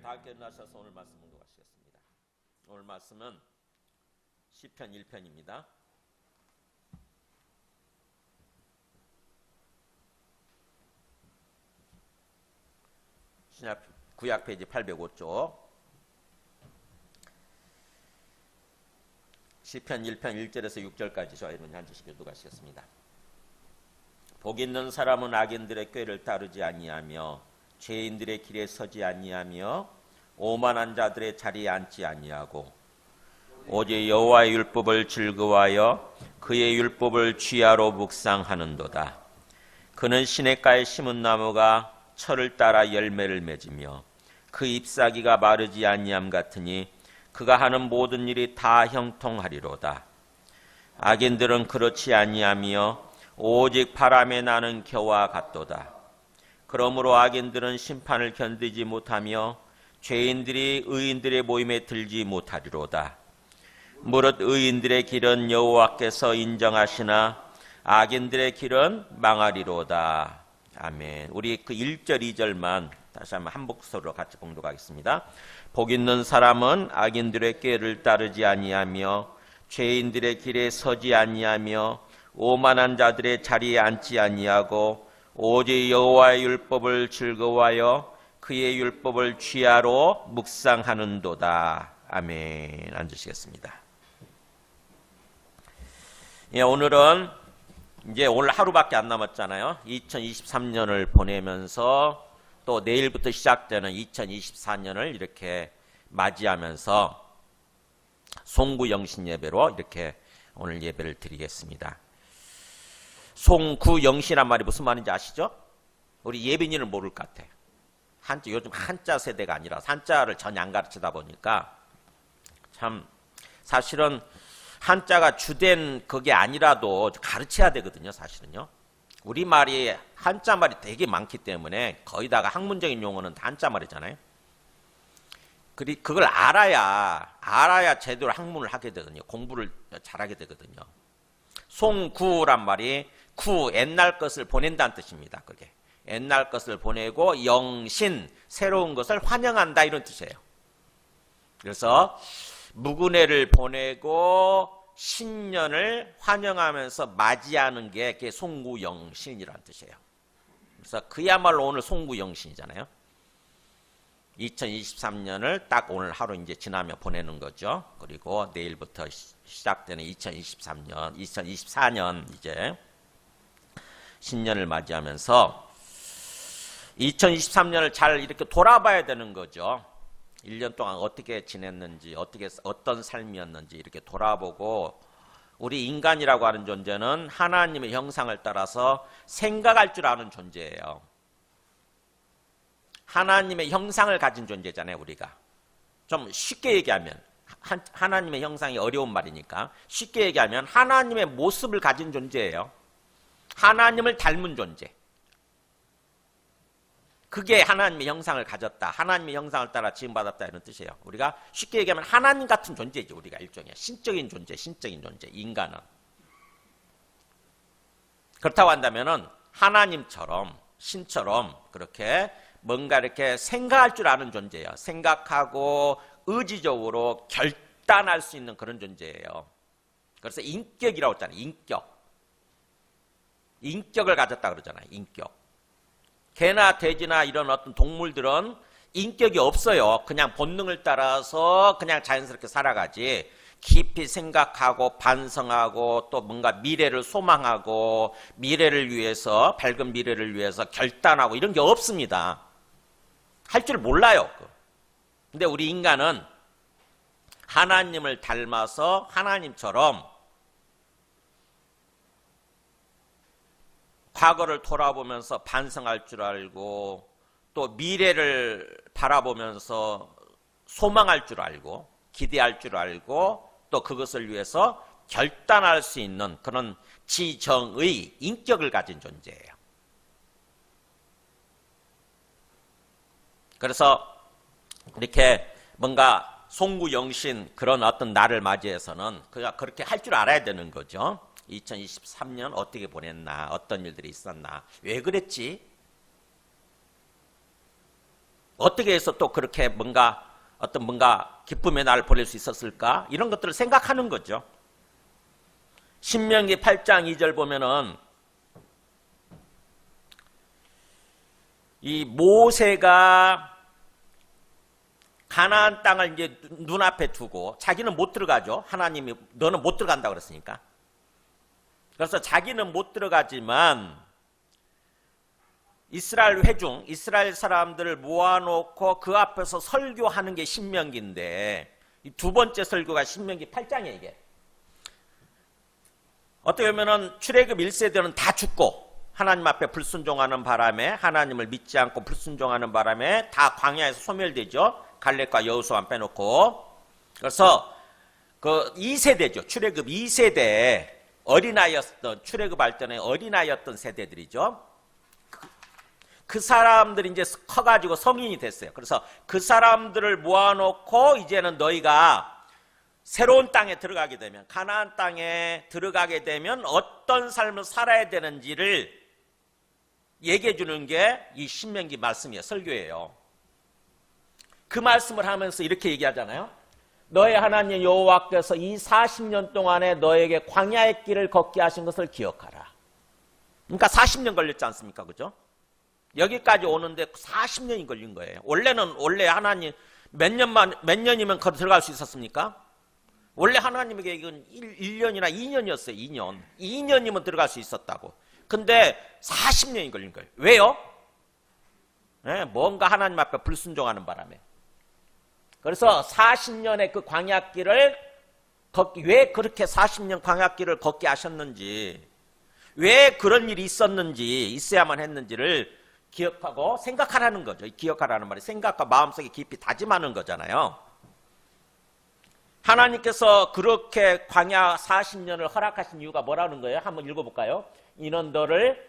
다 끝나셔서 오늘 말씀 공독하시겠습니다. 오늘 말씀은 시편 1편입니다. 신약 구약 페이지 805쪽 시편 1편 1절에서 6절까지 저와 여러분이 한 절씩 교독하시겠습니다. 복 있는 사람은 악인들의 꾀를 따르지 아니하며 죄인들의 길에 서지 아니하며 오만한 자들의 자리에 앉지 아니하고 오직 여호와의 율법을 즐거워하여 그의 율법을 취하로 묵상하는도다. 그는 시냇가에 심은 나무가 철을 따라 열매를 맺으며 그 잎사귀가 마르지 아니함 같으니 그가 하는 모든 일이 다 형통하리로다. 악인들은 그렇지 아니하며 오직 바람에 나는 겨와 같도다. 그러므로 악인들은 심판을 견디지 못하며 죄인들이 의인들의 모임에 들지 못하리로다. 무릇 의인들의 길은 여호와께서 인정하시나 악인들의 길은 망하리로다. 아멘. 우리 그 1절 2절만 다시 한번 한 목소리로 같이 봉독하겠습니다. 복 있는 사람은 악인들의 꾀를 따르지 아니하며 죄인들의 길에 서지 아니하며 오만한 자들의 자리에 앉지 아니하고 오직 여호와의 율법을 즐거워하여 그의 율법을 취하로 묵상하는도다. 아멘. 앉으시겠습니다. 예, 오늘은 이제 오늘 하루밖에 안 남았잖아요. 2023년을 보내면서 또 내일부터 시작되는 2024년을 이렇게 맞이하면서 송구영신 예배로 이렇게 오늘 예배를 드리겠습니다. 송구영신란 말이 무슨 말인지 아시죠? 우리 예빈이는 모를 것 같아. 요즘 한자 세대가 아니라 한자를 전혀 안 가르치다 보니까 참 사실은 한자가 주된 그게 아니라도 가르쳐야 되거든요. 사실은요. 우리말이 한자 말이 되게 많기 때문에 거의 다가 학문적인 용어는 다 한자 말이잖아요. 그걸 알아야 제대로 학문을 하게 되거든요. 공부를 잘하게 되거든요. 송구란 말이 옛날 것을 보낸다는 뜻입니다. 그게 옛날 것을 보내고 영신, 새로운 것을 환영한다 이런 뜻이에요. 그래서 무근해를 보내고 신년을 환영하면서 맞이하는 게 그게 송구영신이라는 뜻이에요. 그래서 그야말로 오늘 송구영신이잖아요. 2023년을 딱 오늘 하루 이제 지나며 보내는 거죠. 그리고 내일부터 시작되는 2024년 이제 신년을 맞이하면서 2023년을 잘 이렇게 돌아봐야 되는 거죠. 1년 동안 어떻게 지냈는지, 어떤 삶이었는지 이렇게 돌아보고, 우리 인간이라고 하는 존재는 하나님의 형상을 따라서 생각할 줄 아는 존재예요. 하나님의 형상을 가진 존재잖아요, 우리가. 좀 쉽게 얘기하면, 하나님의 형상이 어려운 말이니까 쉽게 얘기하면 하나님의 모습을 가진 존재예요. 하나님을 닮은 존재. 그게 하나님의 형상을 가졌다. 하나님의 형상을 따라 지음받았다 이런 뜻이에요. 우리가 쉽게 얘기하면 하나님 같은 존재지. 우리가 일종의 신적인 존재, 인간은. 그렇다고 한다면은 하나님처럼, 신처럼 그렇게 뭔가 이렇게 생각할 줄 아는 존재예요. 생각하고 의지적으로 결단할 수 있는 그런 존재예요. 그래서 인격이라고 했잖아요. 인격을 가졌다 그러잖아요. 인격. 개나 돼지나 이런 어떤 동물들은 인격이 없어요. 그냥 본능을 따라서 그냥 자연스럽게 살아가지. 깊이 생각하고 반성하고 또 뭔가 미래를 소망하고 미래를 위해서, 밝은 미래를 위해서 결단하고 이런 게 없습니다. 할 줄 몰라요. 근데 우리 인간은 하나님을 닮아서 하나님처럼 과거를 돌아보면서 반성할 줄 알고 또 미래를 바라보면서 소망할 줄 알고 기대할 줄 알고 또 그것을 위해서 결단할 수 있는 그런 지정의 인격을 가진 존재예요. 그래서 이렇게 뭔가 송구영신 그런 어떤 날을 맞이해서는 그가 그렇게 할 줄 알아야 되는 거죠. 2023년 어떻게 보냈나, 어떤 일들이 있었나, 왜 그랬지? 어떻게 해서 또 그렇게 뭔가 기쁨의 날을 보낼 수 있었을까? 이런 것들을 생각하는 거죠. 신명기 8장 2절 보면은 이 모세가 가나안 땅을 이제 눈앞에 두고 자기는 못 들어가죠. 하나님이 너는 못 들어간다고 그랬으니까. 그래서 자기는 못 들어가지만 이스라엘 회중, 이스라엘 사람들을 모아놓고 그 앞에서 설교하는 게 신명기인데 이 두 번째 설교가 신명기 8장이에요. 이게 어떻게 보면은 출애굽 1세대는 다 죽고 하나님 앞에 불순종하는 바람에 하나님을 믿지 않고 불순종하는 바람에 다 광야에서 소멸되죠. 갈렙과 여호수아만 빼놓고. 그래서 그 2세대죠. 출애굽 2세대 어린아이였던 출애굽할 때는 어린아이였던 세대들이죠. 그 사람들이 이제 커가지고 성인이 됐어요. 그래서 그 사람들을 모아놓고 이제는 너희가 새로운 땅에 들어가게 되면 가나안 땅에 들어가게 되면 어떤 삶을 살아야 되는지를 얘기해 주는 게 이 신명기 말씀이에요. 설교예요. 그 말씀을 하면서 이렇게 얘기하잖아요. 너의 하나님 여호와께서 이 40년 동안에 너에게 광야의 길을 걷게 하신 것을 기억하라. 그러니까 40년 걸렸지 않습니까? 그죠? 여기까지 오는데 40년이 걸린 거예요. 원래 하나님 몇 년이면 들어갈 수 있었습니까? 원래 하나님에게 이건 1년이나 2년이었어요. 2년이면 들어갈 수 있었다고. 근데 40년이 걸린 거예요. 왜요? 네, 뭔가 하나님 앞에 불순종하는 바람에. 그래서 40년의 그 광야길을 왜 그렇게 40년 광야길을 걷게 하셨는지, 왜 그런 일이 있어야만 했는지를 기억하고 생각하라는 거죠. 기억하라는 말이 생각과 마음속에 깊이 다짐하는 거잖아요. 하나님께서 그렇게 광야 40년을 허락하신 이유가 뭐라는 거예요? 한번 읽어볼까요? 이는 너를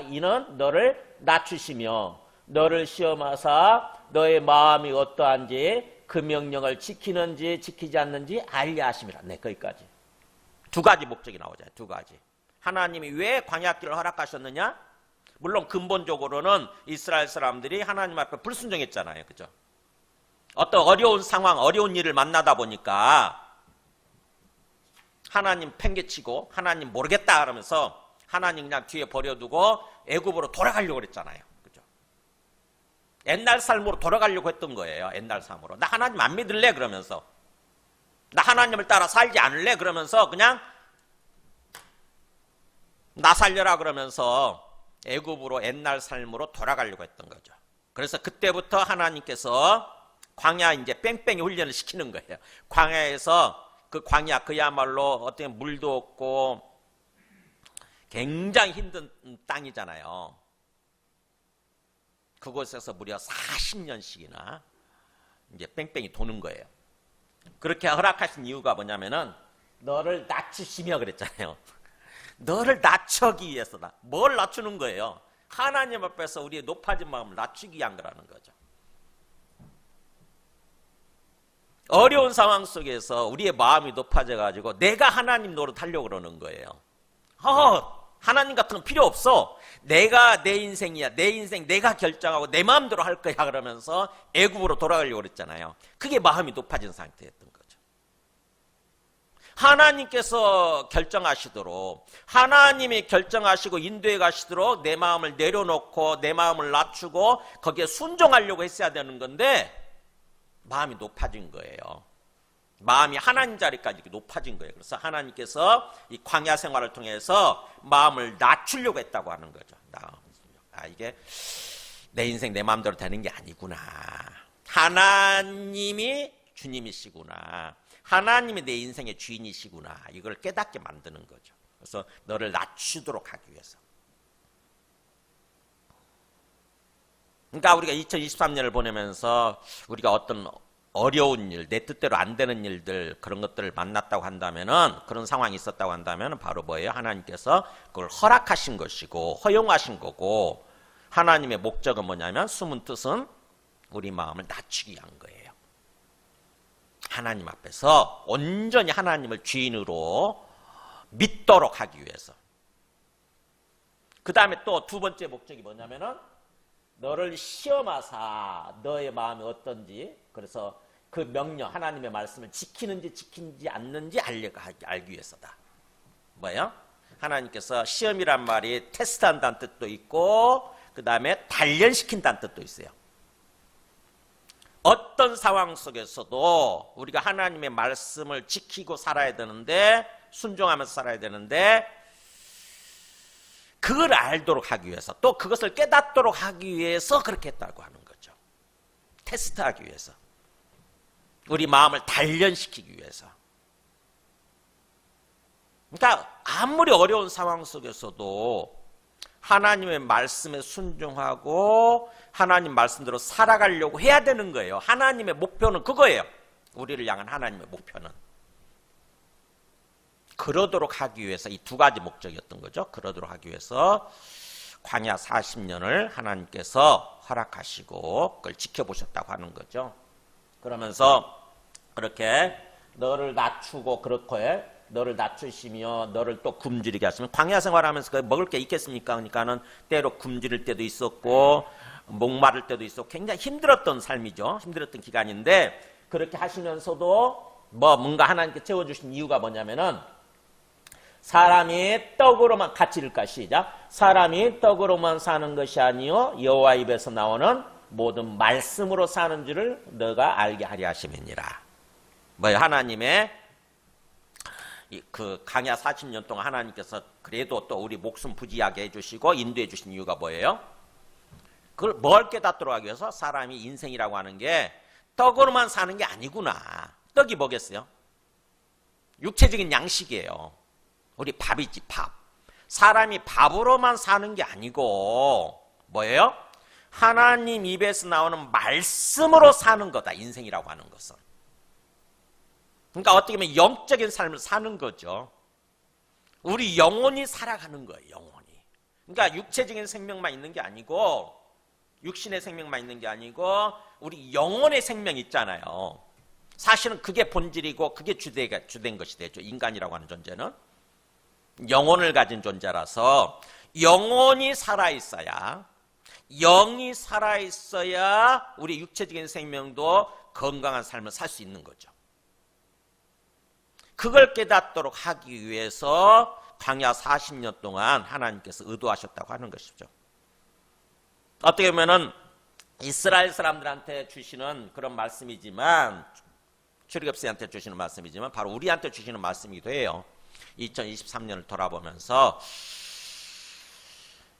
이는 너를 낮추시며 너를 시험하사 너의 마음이 어떠한지 그 명령을 지키는지 지키지 않는지 알게 하심이라. 네, 거기까지. 두 가지 목적이 나오잖아요. 두 가지. 하나님이 왜 광야길을 허락하셨느냐? 물론 근본적으로는 이스라엘 사람들이 하나님 앞에 불순종했잖아요. 그죠? 어떤 어려운 상황, 어려운 일을 만나다 보니까 하나님 팽개치고 하나님 모르겠다 그러면서 하나님 그냥 뒤에 버려두고 애굽으로 돌아가려고 그랬잖아요. 그죠? 옛날 삶으로 돌아가려고 했던 거예요. 옛날 삶으로. 나 하나님 안 믿을래 그러면서. 나 하나님을 따라 살지 않을래 그러면서 그냥 나 살려라 그러면서 애굽으로 옛날 삶으로 돌아가려고 했던 거죠. 그래서 그때부터 하나님께서 광야 이제 뺑뺑이 훈련을 시키는 거예요. 광야에서 그 광야 그야말로 어떻게 물도 없고 굉장히 힘든 땅이잖아요. 그곳에서 무려 40년씩이나 이제 뺑뺑이 도는 거예요. 그렇게 허락하신 이유가 뭐냐면은 너를 낮추시며 그랬잖아요. 너를 낮추기 위해서다. 뭘 낮추는 거예요? 하나님 앞에서 우리의 높아진 마음을 낮추기 위한 거라는 거죠. 어려운 상황 속에서 우리의 마음이 높아져가지고 내가 하나님 노릇하려고 그러는 거예요. 하나님 같은 건 필요 없어. 내가 내 인생이야. 내 인생 내가 결정하고 내 마음대로 할 거야 그러면서 애굽으로 돌아가려고 그랬잖아요. 그게 마음이 높아진 상태였던 거죠. 하나님께서 결정하시도록 하나님이 결정하시고 인도해 가시도록 내 마음을 내려놓고 내 마음을 낮추고 거기에 순종하려고 했어야 되는 건데 마음이 높아진 거예요. 마음이 하나님 자리까지 높아진 거예요. 그래서 하나님께서 이 광야 생활을 통해서 마음을 낮추려고 했다고 하는 거죠. 이게 내 인생 내 마음대로 되는 게 아니구나. 하나님이 주님이시구나. 하나님이 내 인생의 주인이시구나. 이걸 깨닫게 만드는 거죠. 그래서 너를 낮추도록 하기 위해서. 그러니까 우리가 2023년을 보내면서 우리가 어떤 어려운 일, 내 뜻대로 안 되는 일들 그런 것들을 만났다고 한다면은 그런 상황이 있었다고 한다면은 바로 뭐예요? 하나님께서 그걸 허락하신 것이고 허용하신 거고 하나님의 목적은 뭐냐면 숨은 뜻은 우리 마음을 낮추기 위한 거예요. 하나님 앞에서 온전히 하나님을 주인으로 믿도록 하기 위해서. 그 다음에 또 두 번째 목적이 뭐냐면은 너를 시험하사 너의 마음이 어떤지, 그래서 그 명령, 하나님의 말씀을 지키는지 않는지 알기 위해서다. 뭐예요? 하나님께서 시험이란 말이 테스트한다는 뜻도 있고 그 다음에 단련시킨다는 뜻도 있어요. 어떤 상황 속에서도 우리가 하나님의 말씀을 지키고 살아야 되는데, 순종하면서 살아야 되는데, 그걸 알도록 하기 위해서, 또 그것을 깨닫도록 하기 위해서 그렇게 했다고 하는 거죠. 테스트하기 위해서, 우리 마음을 단련시키기 위해서. 그러니까 아무리 어려운 상황 속에서도 하나님의 말씀에 순종하고 하나님 말씀대로 살아가려고 해야 되는 거예요. 하나님의 목표는 그거예요. 우리를 향한 하나님의 목표는. 그러도록 하기 위해서 이 두 가지 목적이었던 거죠. 그러도록 하기 위해서 광야 40년을 하나님께서 허락하시고 그걸 지켜보셨다고 하는 거죠. 그러면서 그렇게 너를 낮추고 그렇게 너를 낮추시며 너를 또 굶주리게 하시면, 광야 생활하면서 먹을 게 있겠습니까? 그러니까는 때로 굶주릴 때도 있었고 목마를 때도 있었고 굉장히 힘들었던 삶이죠. 힘들었던 기간인데, 그렇게 하시면서도 뭔가 하나님께 채워주신 이유가 뭐냐면은, 사람이 떡으로만, 같이 읽을까? 시작. 사람이 떡으로만 사는 것이 아니요 여호와 입에서 나오는 모든 말씀으로 사는 줄을 너가 알게 하려 하심이니라. 뭐예요? 하나님의 그 강야 40년 동안 하나님께서 그래도 또 우리 목숨 부지하게 해주시고 인도해 주신 이유가 뭐예요? 그걸 뭘 깨닫도록 하기 위해서, 사람이 인생이라고 하는 게 떡으로만 사는 게 아니구나. 떡이 뭐겠어요? 육체적인 양식이에요. 우리 밥이지, 밥. 사람이 밥으로만 사는 게 아니고 뭐예요? 하나님 입에서 나오는 말씀으로 사는 거다, 인생이라고 하는 것은. 그러니까 어떻게 보면 영적인 삶을 사는 거죠. 우리 영혼이 살아가는 거예요, 영혼이. 그러니까 육체적인 생명만 있는 게 아니고, 육신의 생명만 있는 게 아니고 우리 영혼의 생명 있잖아요. 사실은 그게 본질이고 그게 주된 것이 되죠. 인간이라고 하는 존재는 영혼을 가진 존재라서, 영혼이 살아있어야, 영이 살아있어야 우리 육체적인 생명도 건강한 삶을 살 수 있는 거죠. 그걸 깨닫도록 하기 위해서 광야 40년 동안 하나님께서 의도하셨다고 하는 것이죠. 어떻게 보면은 이스라엘 사람들한테 주시는 그런 말씀이지만, 출애굽시한테 주시는 말씀이지만 바로 우리한테 주시는 말씀이기도 해요. 2023년을 돌아보면서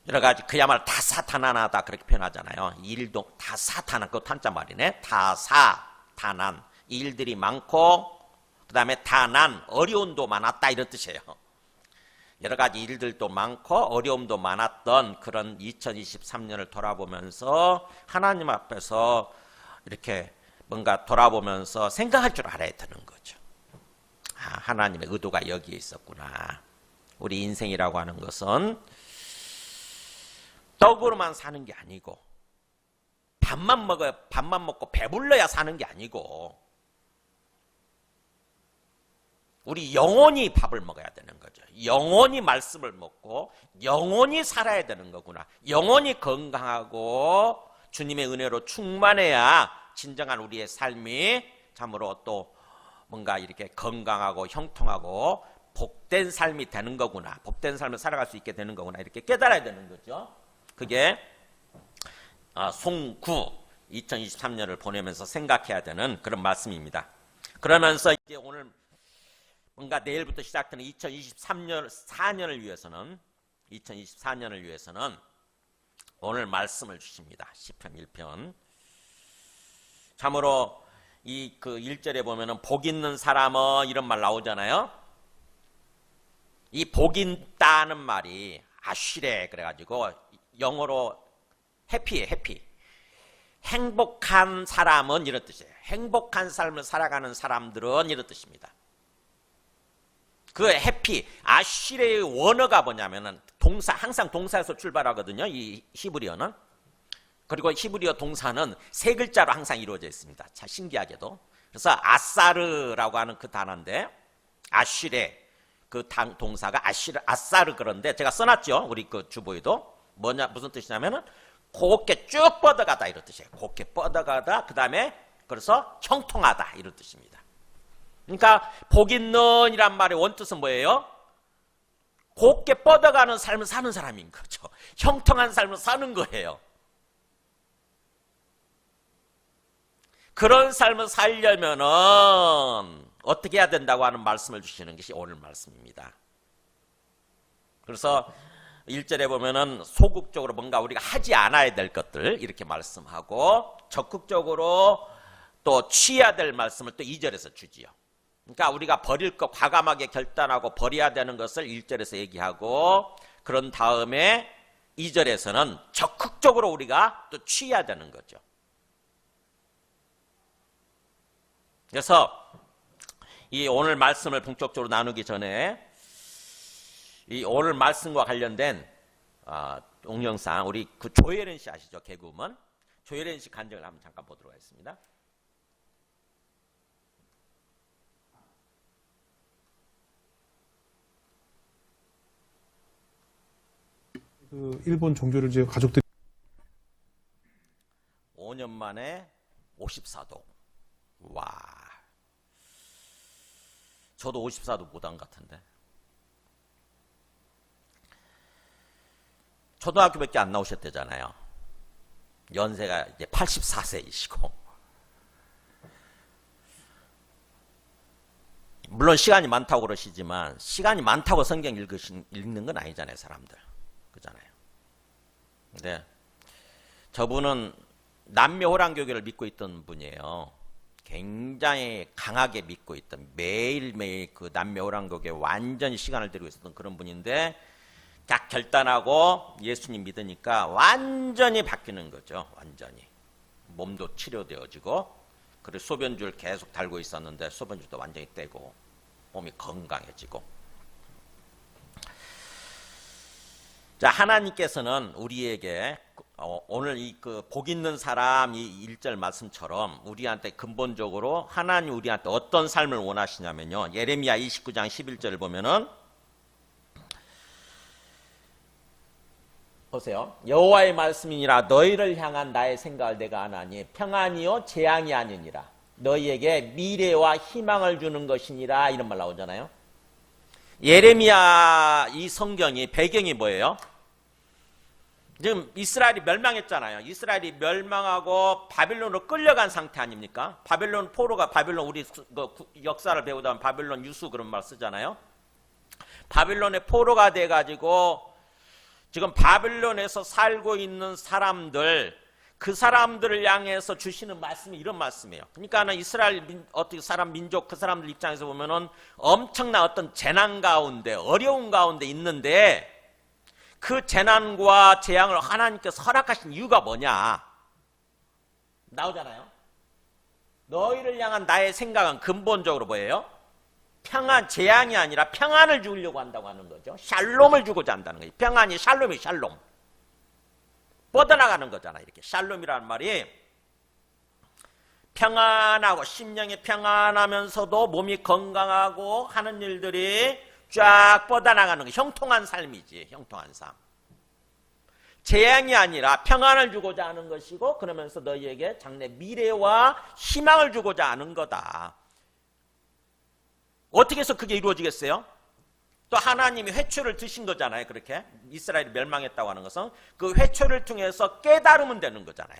여러 가지 그야말로 다사다난하다 그렇게 표현하잖아요. 일도 다사다난, 그것도 한자 말이네. 다사다난, 일들이 많고 그 다음에 다난, 어려움도 많았다 이런 뜻이에요. 여러 가지 일들도 많고 어려움도 많았던 그런 2023년을 돌아보면서 하나님 앞에서 이렇게 뭔가 돌아보면서 생각할 줄 알아야 되는 거죠. 아, 하나님의 의도가 여기에 있었구나. 우리 인생이라고 하는 것은 떡으로만 사는 게 아니고, 밥만 먹고 배불러야 사는 게 아니고, 우리 영혼이 밥을 먹어야 되는 거죠. 영혼이 말씀을 먹고 영혼이 살아야 되는 거구나. 영혼이 건강하고 주님의 은혜로 충만해야 진정한 우리의 삶이 참으로 또 뭔가 이렇게 건강하고 형통하고 복된 삶이 되는 거구나. 복된 삶을 살아갈 수 있게 되는 거구나. 이렇게 깨달아야 되는 거죠. 그게 송구 2023년을 보내면서 생각해야 되는 그런 말씀입니다. 그러면서 이제 오늘 뭔가 내일부터 시작되는 2024년을 위해서는 오늘 말씀을 주십니다. 시편 1편. 참으로 이 그 1절에 보면은 복 있는 사람은 이런 말 나오잖아요. 이 복 있다는 말이 아쉬레 그래가지고 영어로 해피에 해피. 행복한 사람은 이런 뜻이에요. 행복한 삶을 살아가는 사람들은 이런 뜻입니다. 그 해피, 아쉬레의 원어가 뭐냐면은 동사, 항상 동사에서 출발하거든요. 이 히브리어는. 그리고 히브리어 동사는 세 글자로 항상 이루어져 있습니다. 참 신기하게도. 그래서 아사르라고 하는 그 단어인데, 아쉬레 그 동사가 아사르 그런데 제가 써놨죠. 우리 그 주보에도. 무슨 뜻이냐면은 곱게 쭉 뻗어가다 이런 뜻이에요. 곱게 뻗어가다, 그 다음에 그래서 형통하다 이런 뜻입니다. 그러니까 복 있는 이란 말의 원뜻은 뭐예요? 곱게 뻗어가는 삶을 사는 사람인 거죠. 형통한 삶을 사는 거예요. 그런 삶을 살려면은 어떻게 해야 된다고 하는 말씀을 주시는 것이 오늘 말씀입니다. 그래서 1절에 보면은 소극적으로 뭔가 우리가 하지 않아야 될 것들 이렇게 말씀하고 적극적으로 또 취해야 될 말씀을 또 2절에서 주지요. 그러니까 우리가 버릴 것 과감하게 결단하고 버려야 되는 것을 1절에서 얘기하고 그런 다음에 2절에서는 적극적으로 우리가 또 취해야 되는 거죠. 그래서 이 오늘 말씀을 본격적으로 나누기 전에 이 오늘 말씀과 관련된 동영상 우리 그 조혜련 씨 아시죠? 개그우먼 조혜련 씨 간증을 한번 잠깐 보도록 하겠습니다. 그 일본 종교를 이제 가족들이 5년 만에 54도. 와. 저도 54도 못한 것 같은데. 초등학교밖에 안 나오셨대잖아요. 연세가 이제 84세이시고. 물론 시간이 많다고 그러시지만 시간이 많다고 성경 읽는 건 아니잖아요, 사람들. 그잖아요. 근데 저분은 남묘호랑교계를 믿고 있던 분이에요. 굉장히 강하게 믿고 있던 매일매일 그 남묘호랑교계에 완전히 시간을 들이고 있었던 그런 분인데 딱 결단하고 예수님 믿으니까 완전히 바뀌는 거죠. 완전히. 몸도 치료되어지고 그리고 소변줄 계속 달고 있었는데 소변줄도 완전히 떼고 몸이 건강해지고. 자, 하나님께서는 우리에게 오늘 이 그 복 있는 사람 이 1절 말씀처럼 우리한테 근본적으로 하나님 우리한테 어떤 삶을 원하시냐면요. 예레미야 29장 11절을 보면은 보세요. 여호와의 말씀이니라 너희를 향한 나의 생각을 내가 아나니 평안이요 재앙이 아니니라 너희에게 미래와 희망을 주는 것이니라 이런 말 나오잖아요. 예레미야 이 성경이 배경이 뭐예요? 지금 이스라엘이 멸망했잖아요. 이스라엘이 멸망하고 바빌론으로 끌려간 상태 아닙니까? 바빌론 포로가 바빌론 우리 역사를 배우다 보면 바빌론 유수 그런 말 쓰잖아요. 바빌론의 포로가 돼가지고 지금 바빌론에서 살고 있는 사람들 그 사람들을 향해서 주시는 말씀이 이런 말씀이에요. 그러니까는 이스라엘 어떻게 사람 민족 그 사람들 입장에서 보면은 엄청난 어떤 재난 가운데 어려운 가운데 있는데 그 재난과 재앙을 하나님께서 허락하신 이유가 뭐냐 나오잖아요. 너희를 향한 나의 생각은 근본적으로 뭐예요? 평안, 재앙이 아니라 평안을 주려고 한다고 하는 거죠. 샬롬을 주고자 한다는 거예요. 평안이 샬롬이 샬롬. 뻗어나가는 거잖아요. 이렇게 샬롬이라는 말이 평안하고 심령이 평안하면서도 몸이 건강하고 하는 일들이 쫙 뻗어나가는 거. 형통한 삶이지. 형통한 삶. 재앙이 아니라 평안을 주고자 하는 것이고 그러면서 너희에게 장래 미래와 희망을 주고자 하는 거다. 어떻게 해서 그게 이루어지겠어요? 또 하나님이 회초를 드신 거잖아요. 그렇게 이스라엘이 멸망했다고 하는 것은 그 회초를 통해서 깨달으면 되는 거잖아요.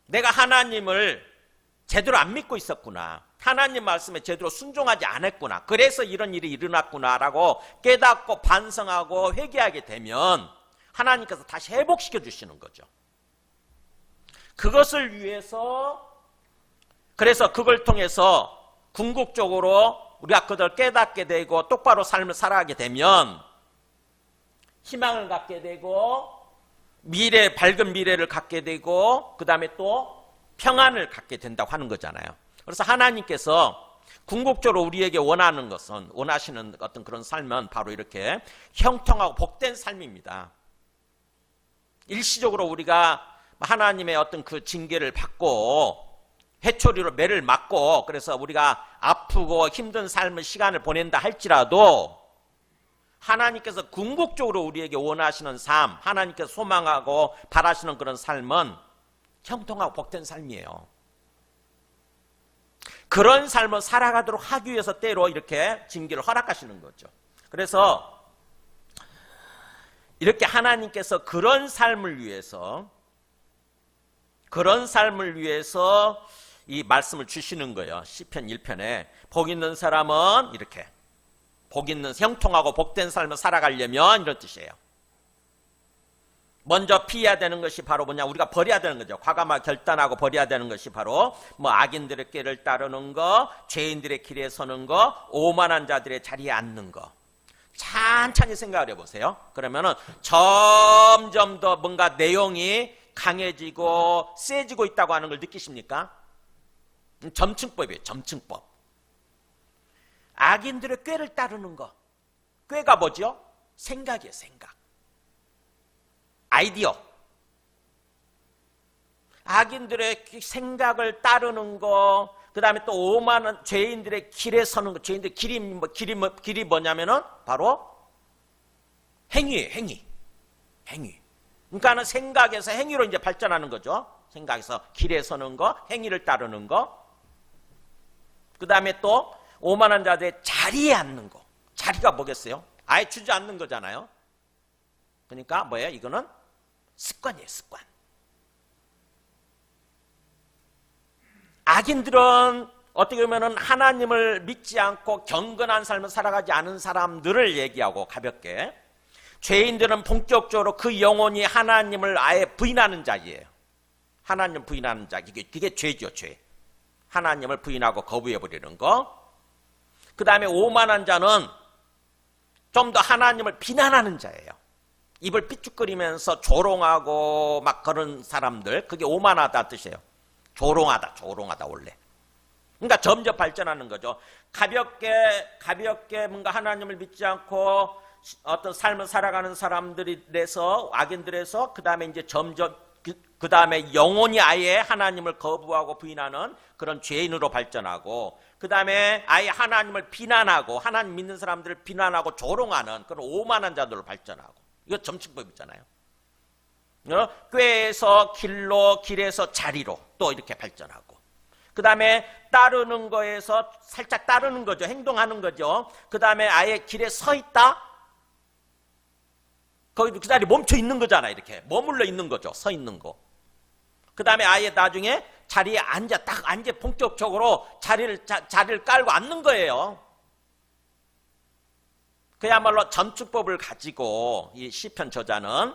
내가 하나님을 제대로 안 믿고 있었구나. 하나님 말씀에 제대로 순종하지 않았구나. 그래서 이런 일이 일어났구나라고 깨닫고 반성하고 회개하게 되면 하나님께서 다시 회복시켜 주시는 거죠. 그것을 위해서 그래서 그걸 통해서 궁극적으로 우리가 그걸 깨닫게 되고 똑바로 삶을 살아가게 되면 희망을 갖게 되고 미래 밝은 미래를 갖게 되고 그 다음에 또 평안을 갖게 된다고 하는 거잖아요. 그래서 하나님께서 궁극적으로 우리에게 원하는 것은 원하시는 어떤 그런 삶은 바로 이렇게 형통하고 복된 삶입니다. 일시적으로 우리가 하나님의 어떤 그 징계를 받고 회초리로 매를 맞고 그래서 우리가 아프고 힘든 삶을 시간을 보낸다 할지라도 하나님께서 궁극적으로 우리에게 원하시는 삶, 하나님께서 소망하고 바라시는 그런 삶은 형통하고 복된 삶이에요. 그런 삶을 살아가도록 하기 위해서 때로 이렇게 징계를 허락하시는 거죠. 그래서 이렇게 하나님께서 그런 삶을 위해서 이 말씀을 주시는 거예요. 시편 1편에 복 있는 사람은 이렇게 복 있는 형통하고 복된 삶을 살아가려면 이런 뜻이에요. 먼저 피해야 되는 것이 바로 뭐냐, 우리가 버려야 되는 거죠. 과감하게 결단하고 버려야 되는 것이 바로 뭐 악인들의 길을 따르는 거, 죄인들의 길에 서는 거, 오만한 자들의 자리에 앉는 거. 찬찬히 생각을 해보세요. 그러면은 점점 더 뭔가 내용이 강해지고 세지고 있다고 하는 걸 느끼십니까? 점층법이에요. 점층법. 악인들의 꾀를 따르는 거. 꾀가 뭐죠? 생각이에요. 생각. 아이디어. 악인들의 생각을 따르는 거, 그 다음에 또 오만한 죄인들의 길에 서는 거. 죄인들의 길이 뭐냐면은 바로 행위예요. 행위. 그러니까는 생각에서 행위로 이제 발전하는 거죠. 생각에서 길에 서는 거, 행위를 따르는 거. 그 다음에 또 오만한 자들의 자리에 앉는 거. 자리가 뭐겠어요? 아예 주저앉는 거잖아요. 그러니까 뭐예요? 이거는 습관이에요. 습관. 악인들은 어떻게 보면 하나님을 믿지 않고 경건한 삶을 살아가지 않은 사람들을 얘기하고 가볍게, 죄인들은 본격적으로 그 영혼이 하나님을 아예 부인하는 자예요. 하나님 부인하는 자. 그게 죄죠. 죄. 하나님을 부인하고 거부해버리는 거. 그 다음에 오만한 자는 좀 더 하나님을 비난하는 자예요. 입을 삐죽거리면서 조롱하고 막 그런 사람들, 그게 오만하다 뜻이에요. 조롱하다 원래. 그러니까 점점 발전하는 거죠. 가볍게 뭔가 하나님을 믿지 않고 어떤 삶을 살아가는 사람들에서, 악인들에서, 그 다음에 이제 점점 그 다음에 영혼이 아예 하나님을 거부하고 부인하는 그런 죄인으로 발전하고, 그 다음에 아예 하나님을 비난하고, 하나님 믿는 사람들을 비난하고 조롱하는 그런 오만한 자들로 발전하고. 이거 점층법이잖아요. 꾀에서 길로, 길에서 자리로 또 이렇게 발전하고, 그 다음에 따르는 거에서 살짝 따르는 거죠. 행동하는 거죠. 그 다음에 아예 길에 서 있다. 거기 그 자리에 멈춰 있는 거잖아요. 이렇게 머물러 있는 거죠. 서 있는 거. 그 다음에 아예 나중에 자리에 딱 앉아 본격적으로 자리를 깔고 앉는 거예요. 그야말로 점축법을 가지고 이 시편 저자는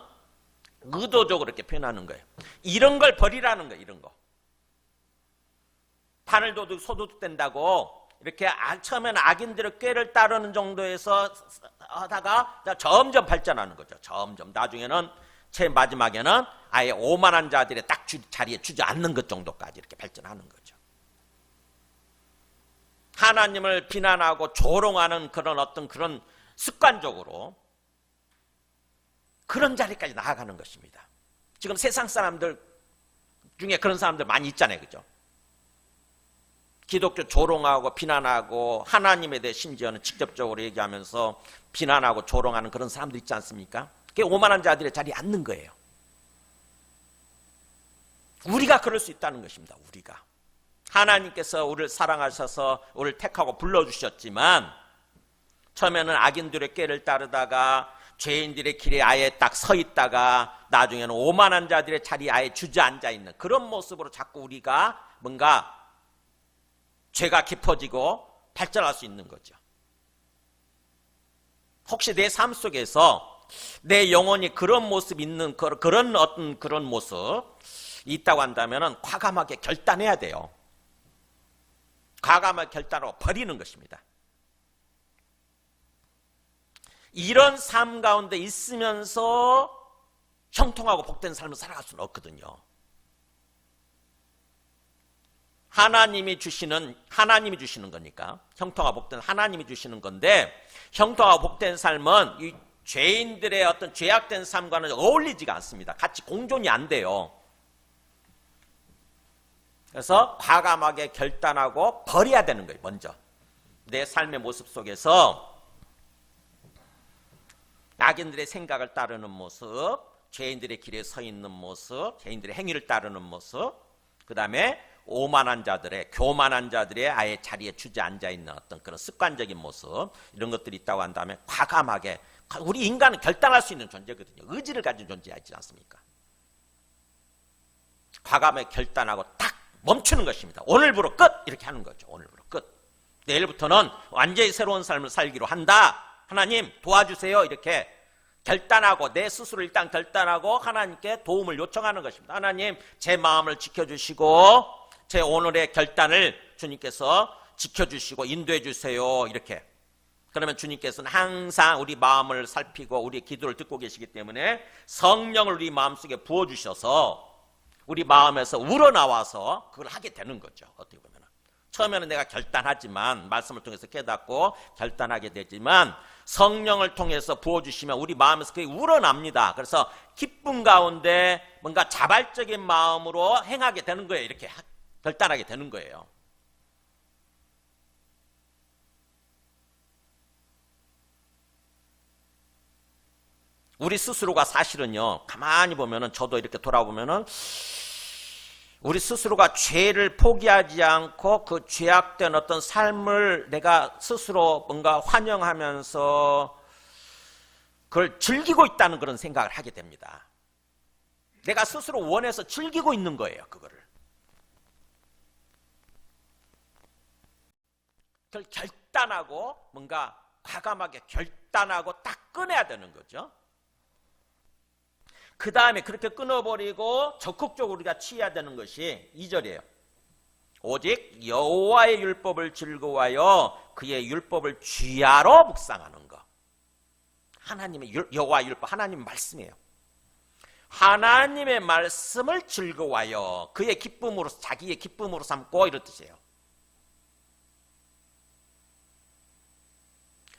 의도적으로 이렇게 표현하는 거예요. 이런 걸 버리라는 거예요. 이런 거. 바늘도둑 소도둑 된다고 이렇게 처음에는 악인들의 꾀를 따르는 정도에서 하다가 점점 발전하는 거죠. 점점 나중에는 제일 마지막에는 아예 오만한 자들의 딱 자리에 주저앉는 것 정도까지 이렇게 발전하는 거죠. 하나님을 비난하고 조롱하는 그런 습관적으로 그런 자리까지 나아가는 것입니다. 지금 세상 사람들 중에 그런 사람들 많이 있잖아요. 그죠? 기독교 조롱하고 비난하고 하나님에 대해 심지어는 직접적으로 얘기하면서 비난하고 조롱하는 그런 사람들 있지 않습니까? 그게 오만한 자들의 자리에 앉는 거예요. 우리가 그럴 수 있다는 것입니다. 우리가. 하나님께서 우리를 사랑하셔서 우리를 택하고 불러주셨지만 처음에는 악인들의 꾀를 따르다가 죄인들의 길에 아예 딱 서 있다가 나중에는 오만한 자들의 자리에 아예 주저앉아 있는 그런 모습으로 자꾸 우리가 뭔가 죄가 깊어지고 발전할 수 있는 거죠. 혹시 내 삶 속에서 내 영혼이 그런 모습 있는 그런 모습 있다고 한다면 과감하게 결단해야 돼요. 과감하게 결단하고 버리는 것입니다. 이런 삶 가운데 있으면서 형통하고 복된 삶을 살아갈 수는 없거든요. 하나님이 주시는 거니까 형통하고 복된 하나님이 주시는 건데, 형통하고 복된 삶은 이 죄인들의 어떤 죄악된 삶과는 어울리지가 않습니다. 같이 공존이 안 돼요. 그래서 과감하게 결단하고 버려야 되는 거예요. 먼저 내 삶의 모습 속에서 악인들의 생각을 따르는 모습, 죄인들의 길에 서 있는 모습, 죄인들의 행위를 따르는 모습, 그 다음에 오만한 자들의, 교만한 자들의 아예 자리에 주저앉아 있는 어떤 그런 습관적인 모습, 이런 것들이 있다고 한 다음에 과감하게, 우리 인간은 결단할 수 있는 존재거든요. 의지를 가진 존재이지 않습니까? 과감하게 결단하고 딱 멈추는 것입니다. 오늘부로 끝! 이렇게 하는 거죠. 오늘부로 끝. 내일부터는 완전히 새로운 삶을 살기로 한다. 하나님 도와주세요. 이렇게 결단하고 내 스스로 일단 결단하고 하나님께 도움을 요청하는 것입니다. 하나님 제 마음을 지켜주시고 제 오늘의 결단을 주님께서 지켜주시고 인도해 주세요. 이렇게. 그러면 주님께서는 항상 우리 마음을 살피고 우리의 기도를 듣고 계시기 때문에 성령을 우리 마음속에 부어주셔서 우리 마음에서 우러나와서 그걸 하게 되는 거죠. 어떻게 보면 처음에는 내가 결단하지만 말씀을 통해서 깨닫고 결단하게 되지만 성령을 통해서 부어주시면 우리 마음에서 그게 우러납니다. 그래서 기쁨 가운데 뭔가 자발적인 마음으로 행하게 되는 거예요. 이렇게 결단하게 되는 거예요. 우리 스스로가 사실은요, 가만히 보면은, 저도 이렇게 돌아보면은, 우리 스스로가 죄를 포기하지 않고 그 죄악된 어떤 삶을 내가 스스로 뭔가 환영하면서 그걸 즐기고 있다는 그런 생각을 하게 됩니다. 내가 스스로 원해서 즐기고 있는 거예요, 그거를. 그걸 결단하고 뭔가 과감하게 결단하고 딱 끊어야 되는 거죠. 그 다음에 그렇게 끊어버리고 적극적으로 우리가 취해야 되는 것이 2절이에요. 오직 여호와의 율법을 즐거워하여 그의 율법을 주야로 묵상하는 것. 하나님의 여호와의 율법, 하나님 말씀이에요. 하나님의 말씀을 즐거워하여 그의 기쁨으로, 자기의 기쁨으로 삼고, 이런 뜻이에요.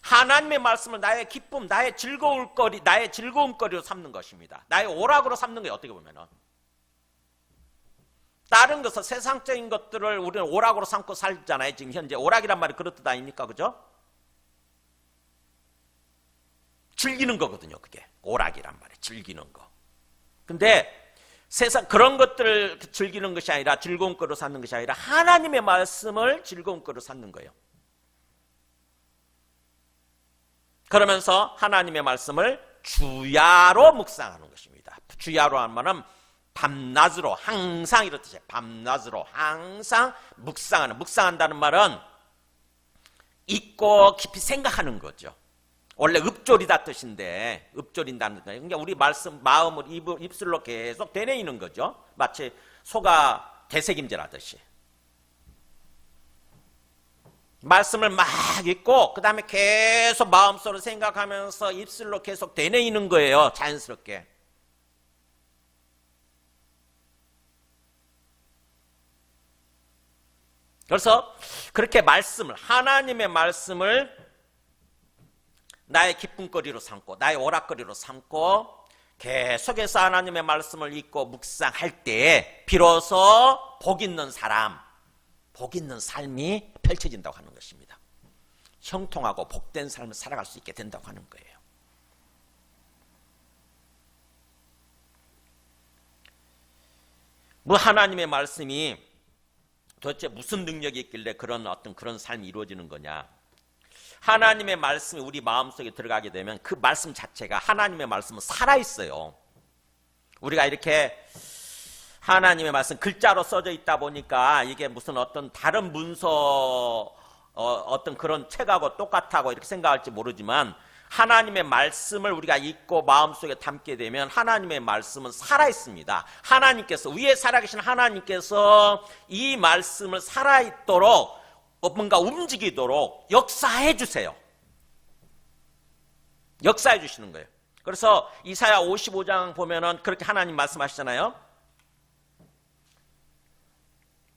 하나님의 말씀을 나의 기쁨, 나의 즐거울거리, 나의 즐거움거리로 삼는 것입니다. 나의 오락으로 삼는 거예요. 어떻게 보면은 다른 것은 세상적인 것들을 우리는 오락으로 삼고 살잖아요. 지금 현재 오락이란 말이 그런 뜻 아닙니까? 그죠? 즐기는 거거든요. 그게 오락이란 말이 즐기는 거. 근데 세상 그런 것들을 즐기는 것이 아니라 즐거움거리로 삼는 것이 아니라 하나님의 말씀을 즐거움거리로 삼는 거예요. 그러면서 하나님의 말씀을 주야로 묵상하는 것입니다. 주야로 하면은 밤낮으로 항상 이런 뜻이에요. 밤낮으로 항상 묵상하는, 묵상한다는 말은 잊고 깊이 생각하는 거죠. 원래 읊조리다 뜻인데 읊조린다는 거예요. 그러니까 우리 말씀, 마음을 입술로 계속 되뇌이는 거죠. 마치 소가 되새김질하듯이. 말씀을 막 읽고 그 다음에 계속 마음속으로 생각하면서 입술로 계속 되뇌이는 거예요. 자연스럽게. 그래서 그렇게 말씀을, 하나님의 말씀을 나의 기쁨거리로 삼고 나의 오락거리로 삼고 계속해서 하나님의 말씀을 읽고 묵상할 때에 비로소 복 있는 사람, 복 있는 삶이 펼쳐진다고 하는 것입니다. 형통하고 복된 삶을 살아갈 수 있게 된다고 하는 거예요. 뭐 하나님의 말씀이 도대체 무슨 능력이 있길래 그런 어떤 그런 삶이 이루어지는 거냐? 하나님의 말씀이 우리 마음속에 들어가게 되면 그 말씀 자체가, 하나님의 말씀은 살아있어요. 우리가 이렇게 하나님의 말씀 글자로 써져 있다 보니까 이게 무슨 어떤 다른 문서 어떤 그런 책하고 똑같다고 이렇게 생각할지 모르지만 하나님의 말씀을 우리가 읽고 마음속에 담게 되면 하나님의 말씀은 살아있습니다. 하나님께서, 위에 살아계신 하나님께서 이 말씀을 살아있도록 뭔가 움직이도록 역사해 주세요. 역사해 주시는 거예요. 그래서 이사야 55장 보면은 그렇게 하나님 말씀하시잖아요.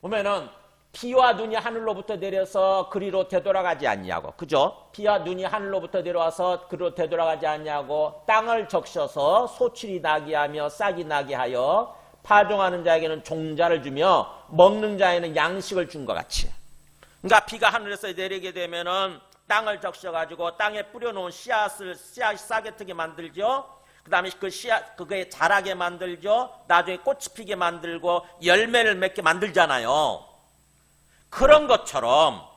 보면은 피와 눈이 하늘로부터 내려서 그리로 되돌아가지 않냐고, 그죠? 피와 눈이 하늘로부터 내려와서 그리로 되돌아가지 않냐고, 땅을 적셔서 소출이 나게 하며 싹이 나게 하여 파종하는 자에게는 종자를 주며 먹는 자에는 양식을 준 것 같이. 그러니까 비가 하늘에서 내리게 되면은 땅을 적셔가지고 땅에 뿌려놓은 씨앗이 싹이 트게 만들죠. 그 다음에 그 씨앗, 그거에 자라게 만들죠. 나중에 꽃이 피게 만들고 열매를 맺게 만들잖아요. 그런 것처럼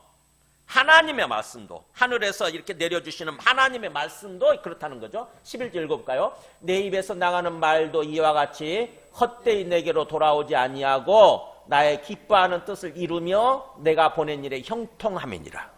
하나님의 말씀도, 하늘에서 이렇게 내려주시는 하나님의 말씀도 그렇다는 거죠. 11절 읽어볼까요? 내 입에서 나가는 말도 이와 같이 헛되이 내게로 돌아오지 아니하고 나의 기뻐하는 뜻을 이루며 내가 보낸 일에 형통함이니라.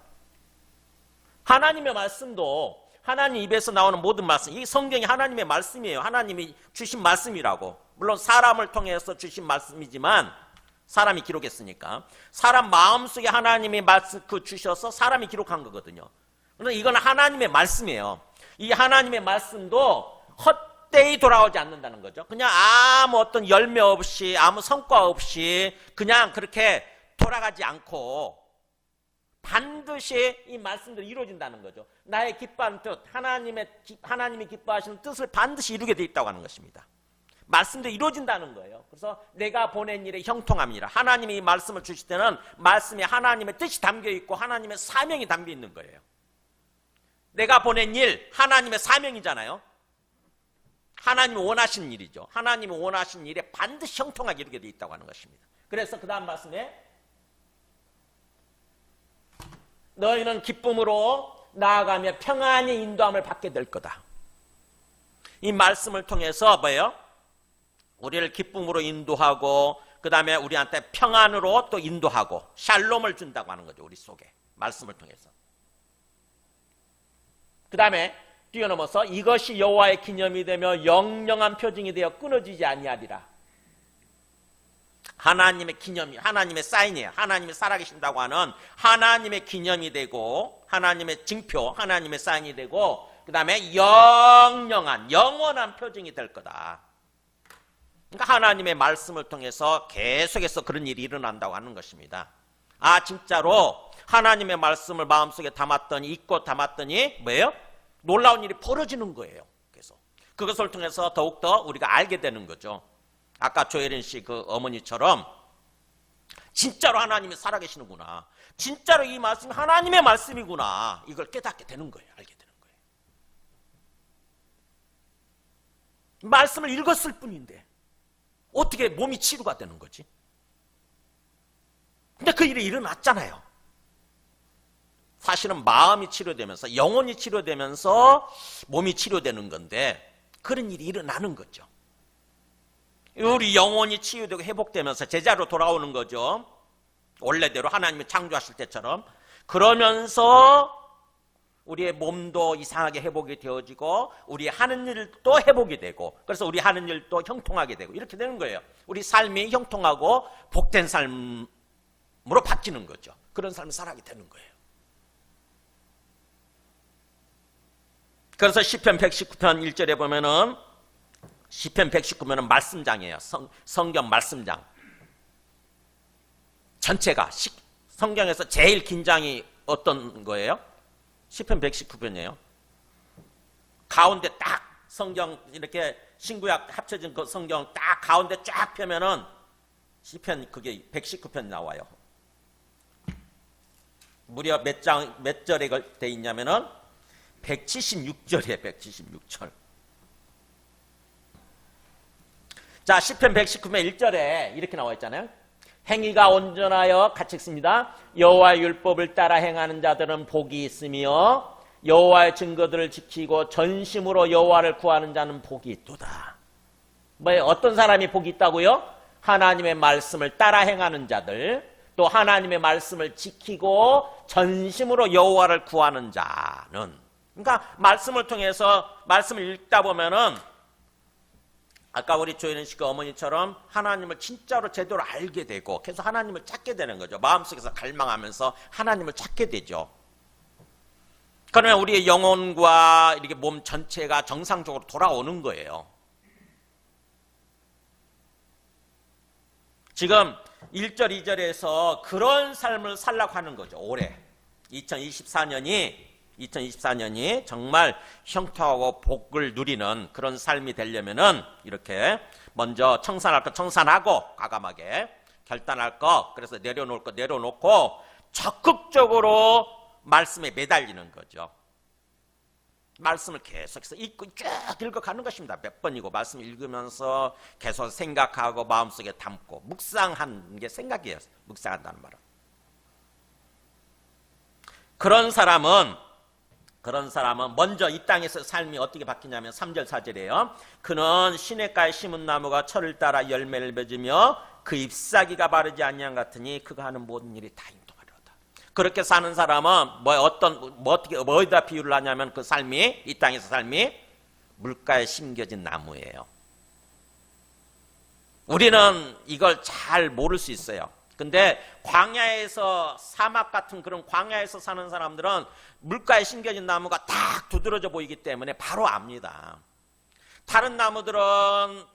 하나님의 말씀도, 하나님 입에서 나오는 모든 말씀, 이 성경이 하나님의 말씀이에요. 하나님이 주신 말씀이라고. 물론 사람을 통해서 주신 말씀이지만, 사람이 기록했으니까 사람 마음속에 하나님이 말씀 주셔서 사람이 기록한 거거든요. 그런데 이건 하나님의 말씀이에요. 이 하나님의 말씀도 헛되이 돌아오지 않는다는 거죠. 그냥 아무 어떤 열매 없이 아무 성과 없이 그냥 그렇게 돌아가지 않고 반드시 이 말씀들이 이루어진다는 거죠. 나의 기뻐하는 뜻, 하나님이 기뻐하시는 뜻을 반드시 이루게 돼 있다고 하는 것입니다. 말씀도 이루어진다는 거예요. 그래서 내가 보낸 일에 형통함이라. 하나님이 이 말씀을 주실 때는 말씀에 하나님의 뜻이 담겨 있고 하나님의 사명이 담겨 있는 거예요. 내가 보낸 일, 하나님의 사명이잖아요. 하나님이 원하신 일이죠. 하나님이 원하신 일에 반드시 형통하게 이루게 돼 있다고 하는 것입니다. 그래서 그 다음 말씀에 너희는 기쁨으로 나아가며 평안히 인도함을 받게 될 거다. 이 말씀을 통해서 뭐예요? 우리를 기쁨으로 인도하고 그 다음에 우리한테 평안으로 또 인도하고 샬롬을 준다고 하는 거죠. 우리 속에 말씀을 통해서. 그 다음에 뛰어넘어서 이것이 여호와의 기념이 되며 영영한 표징이 되어 끊어지지 아니하리라. 하나님의 기념이, 하나님의 사인이에요. 하나님이 살아계신다고 하는 하나님의 기념이 되고 하나님의 징표, 하나님의 사인이 되고 그 다음에 영영한, 영원한 표징이 될 거다. 그러니까 하나님의 말씀을 통해서 계속해서 그런 일이 일어난다고 하는 것입니다. 아, 진짜로 하나님의 말씀을 마음속에 담았더니, 잊고 담았더니 뭐예요? 놀라운 일이 벌어지는 거예요. 그래서 그것을 통해서 더욱더 우리가 알게 되는 거죠. 아까 조혜린 씨 그 어머니처럼 진짜로 하나님이 살아계시는구나. 진짜로 이 말씀이 하나님의 말씀이구나. 이걸 깨닫게 되는 거예요. 알게 되는 거예요. 말씀을 읽었을 뿐인데 어떻게 몸이 치료가 되는 거지? 근데 그 일이 일어났잖아요. 사실은 마음이 치료되면서 영혼이 치료되면서 몸이 치료되는 건데 그런 일이 일어나는 거죠. 우리 영혼이 치유되고 회복되면서 제자로 돌아오는 거죠. 원래대로 하나님이 창조하실 때처럼. 그러면서 우리의 몸도 이상하게 회복이 되어지고 우리 하는 일도 회복이 되고 그래서 우리 하는 일도 형통하게 되고 이렇게 되는 거예요. 우리 삶이 형통하고 복된 삶으로 바뀌는 거죠. 그런 삶을 살아가게 되는 거예요. 그래서 시편 119편 1절에 보면은 시편 119편은 말씀장이에요. 성경 말씀장. 전체가 성경에서 제일 긴장이 어떤 거예요? 시편 119편이에요. 가운데 딱 성경 이렇게 신구약 합쳐진 그 성경 딱 가운데 쫙 펴면은 시편 그게 119편 나와요. 무려 몇 절에 돼 있냐면은 176절이에요. 176절. 자, 시편 119편 1절에 이렇게 나와 있잖아요. 행위가 온전하여 같이 읽습니다. 여호와의 율법을 따라 행하는 자들은 복이 있으며 여호와의 증거들을 지키고 전심으로 여호와를 구하는 자는 복이 있도다. 뭐예요? 어떤 사람이 복이 있다고요? 하나님의 말씀을 따라 행하는 자들, 또 하나님의 말씀을 지키고 전심으로 여호와를 구하는 자는. 그러니까 말씀을 통해서 말씀을 읽다 보면은 아까 우리 조혜린 씨가 어머니처럼 하나님을 진짜로 제대로 알게 되고 계속 하나님을 찾게 되는 거죠. 마음속에서 갈망하면서 하나님을 찾게 되죠. 그러면 우리의 영혼과 이렇게 몸 전체가 정상적으로 돌아오는 거예요. 지금 1절, 2절에서 그런 삶을 살라고 하는 거죠. 올해 2024년이 정말 형통하고 복을 누리는 그런 삶이 되려면은 이렇게 먼저 청산할 거 청산하고 과감하게 결단할 거 그래서 내려놓을 거 내려놓고 적극적으로 말씀에 매달리는 거죠. 말씀을 계속해서 읽고 쭉 읽어가는 것입니다. 몇 번이고 말씀 읽으면서 계속 생각하고 마음속에 담고 묵상하는 게 생각이에요. 묵상한다는 말은. 그런 사람은 먼저 이 땅에서 삶이 어떻게 바뀌냐면 3절 4절이에요. 그는 시냇가에 심은 나무가 철을 따라 열매를 맺으며 그 잎사귀가 바르지 아니한 같으니 그가 하는 모든 일이 다 형통하리로다. 그렇게 사는 사람은 어디다 비유를 하냐면 그 삶이 이 땅에서 삶이 물가에 심겨진 나무예요. 우리는 이걸 잘 모를 수 있어요. 근데 광야에서 사막 같은 그런 광야에서 사는 사람들은 물가에 심겨진 나무가 딱 두드러져 보이기 때문에 바로 압니다. 다른 나무들은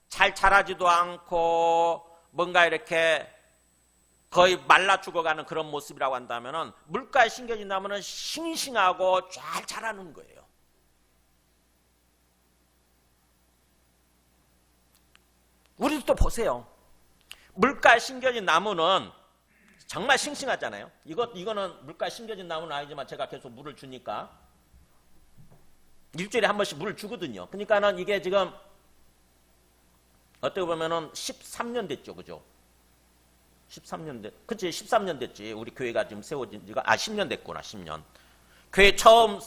잘 자라지도 않고 뭔가 이렇게 거의 말라 죽어가는 그런 모습이라고 한다면은 물가에 심겨진 나무는 싱싱하고 잘 자라는 거예요. 우리도 또 보세요. 물가에 심겨진 나무는 정말 싱싱하잖아요. 이거는 물가에 심겨진 나무는 아니지만 제가 계속 물을 주니까 일주일에 한 번씩 물을 주거든요. 그러니까는 이게 지금 어떻게 보면은 13년 됐죠, 그죠? 13년 됐지. 우리 교회가 지금 세워진 지가 10년 됐구나, 10년. 교회 처음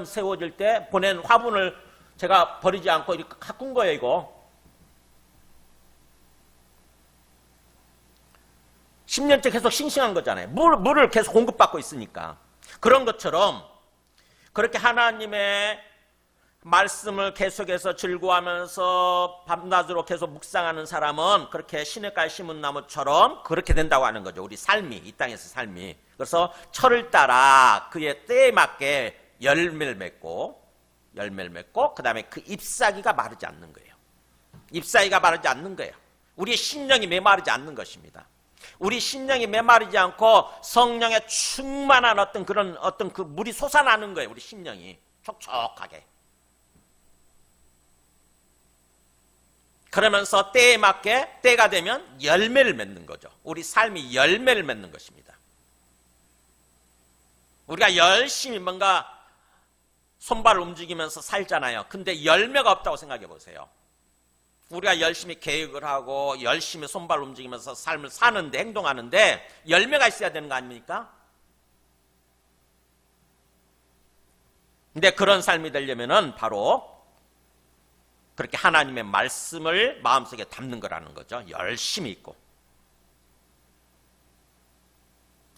세워질 때 보낸 화분을 제가 버리지 않고 이렇게 가꾼 거예요, 이거. 10년째 계속 싱싱한 거잖아요. 물을 계속 공급받고 있으니까. 그런 것처럼 그렇게 하나님의 말씀을 계속해서 즐거워하면서 밤낮으로 계속 묵상하는 사람은 그렇게 시냇가에 심은 나무처럼 그렇게 된다고 하는 거죠. 우리 삶이, 이 땅에서 삶이. 그래서 철을 따라 그의 때에 맞게 열매를 맺고 그 다음에 그 잎사귀가 마르지 않는 거예요. 잎사귀가 마르지 않는 거예요. 우리의 심령이 메마르지 않는 것입니다. 우리 심령이 메마르지 않고 성령의 충만한 어떤 그 물이 솟아나는 거예요. 우리 심령이 촉촉하게. 그러면서 때에 맞게 때가 되면 열매를 맺는 거죠. 우리 삶이 열매를 맺는 것입니다. 우리가 열심히 뭔가 손발을 움직이면서 살잖아요. 근데 열매가 없다고 생각해 보세요. 우리가 열심히 계획을 하고 열심히 손발을 움직이면서 삶을 사는데 행동하는데 열매가 있어야 되는 거 아닙니까? 근데 그런 삶이 되려면은 바로 그렇게 하나님의 말씀을 마음속에 담는 거라는 거죠. 열심히 있고.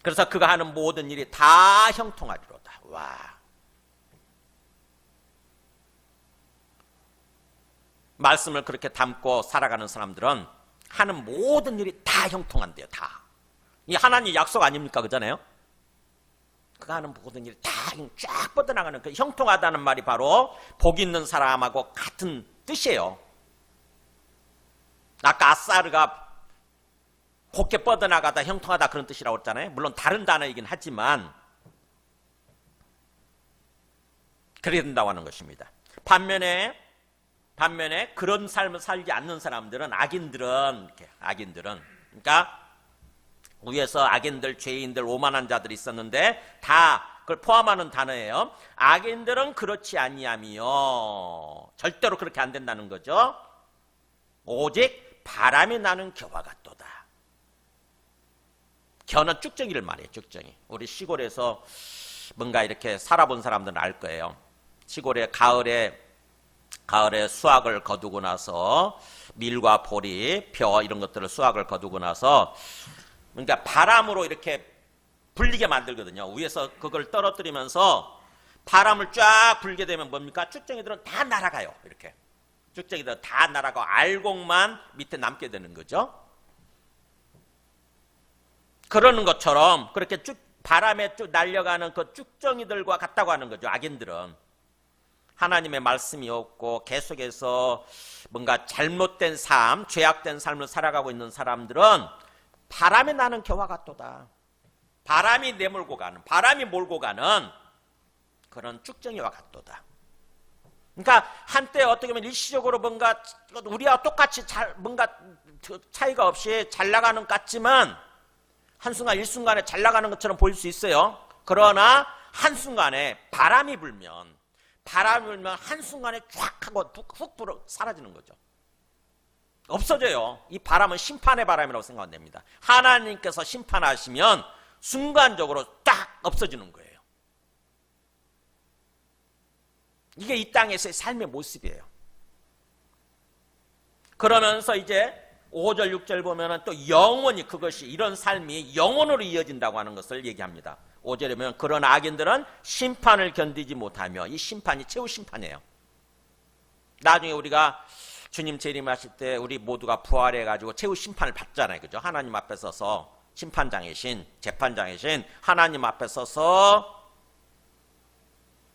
그래서 그가 하는 모든 일이 다 형통하리로다. 와. 말씀을 그렇게 담고 살아가는 사람들은 하는 모든 일이 다 형통한대요. 다. 이 하나님 약속 아닙니까? 그잖아요. 그가 하는 모든 일이 다 쫙 뻗어나가는 그 형통하다는 말이 바로 복 있는 사람하고 같은 뜻이에요. 아까 아사르가 곱게 뻗어나가다 형통하다 그런 뜻이라고 했잖아요. 물론 다른 단어이긴 하지만 그래야 된다고 하는 것입니다. 반면에 그런 삶을 살지 않는 사람들은 악인들은 그러니까 위에서 악인들, 죄인들, 오만한 자들이 있었는데 다 그걸 포함하는 단어예요. 악인들은 그렇지 아니하며 절대로 그렇게 안 된다는 거죠. 오직 바람이 나는 겨와 같도다. 겨는 쭉정이를 말해요. 쭉정이. 우리 시골에서 뭔가 이렇게 살아본 사람들은 알 거예요. 시골에 가을에 수확을 거두고 나서 밀과 보리, 벼 이런 것들을 수확을 거두고 나서 그러니까 바람으로 이렇게 불리게 만들거든요. 위에서 그걸 떨어뜨리면서 바람을 쫙 불게 되면 뭡니까? 쭉정이들은 다 날아가요. 이렇게. 쭉정이들은 다 날아가고 알곡만 밑에 남게 되는 거죠. 그러는 것처럼 그렇게 쭉 바람에 쭉 날려가는 그 쭉정이들과 같다고 하는 거죠. 악인들은. 하나님의 말씀이 없고 계속해서 뭔가 잘못된 삶, 죄악된 삶을 살아가고 있는 사람들은 바람에 나는 겨와 같도다. 바람이 내몰고 가는, 바람이 몰고 가는 그런 쭉정이와 같도다. 그러니까 한때 어떻게 보면 일시적으로 뭔가 우리와 똑같이 뭔가 차이가 없이 잘 나가는 것 같지만 한순간 일순간에 잘 나가는 것처럼 보일 수 있어요. 그러나 한순간에 바람이 불면 한순간에 쫙 하고 훅 불어 사라지는 거죠. 없어져요. 이 바람은 심판의 바람이라고 생각하면 됩니다. 하나님께서 심판하시면 순간적으로 딱 없어지는 거예요. 이게 이 땅에서의 삶의 모습이에요. 그러면서 이제 5절, 6절 보면은 또 영원히 그것이 이런 삶이 영원으로 이어진다고 하는 것을 얘기합니다. 5절에 보면 그런 악인들은 심판을 견디지 못하며 이 심판이 최후 심판이에요. 나중에 우리가 주님 재림하실 때 우리 모두가 부활해가지고 최후 심판을 받잖아요. 그죠? 하나님 앞에 서서 심판장이신, 재판장이신 하나님 앞에 서서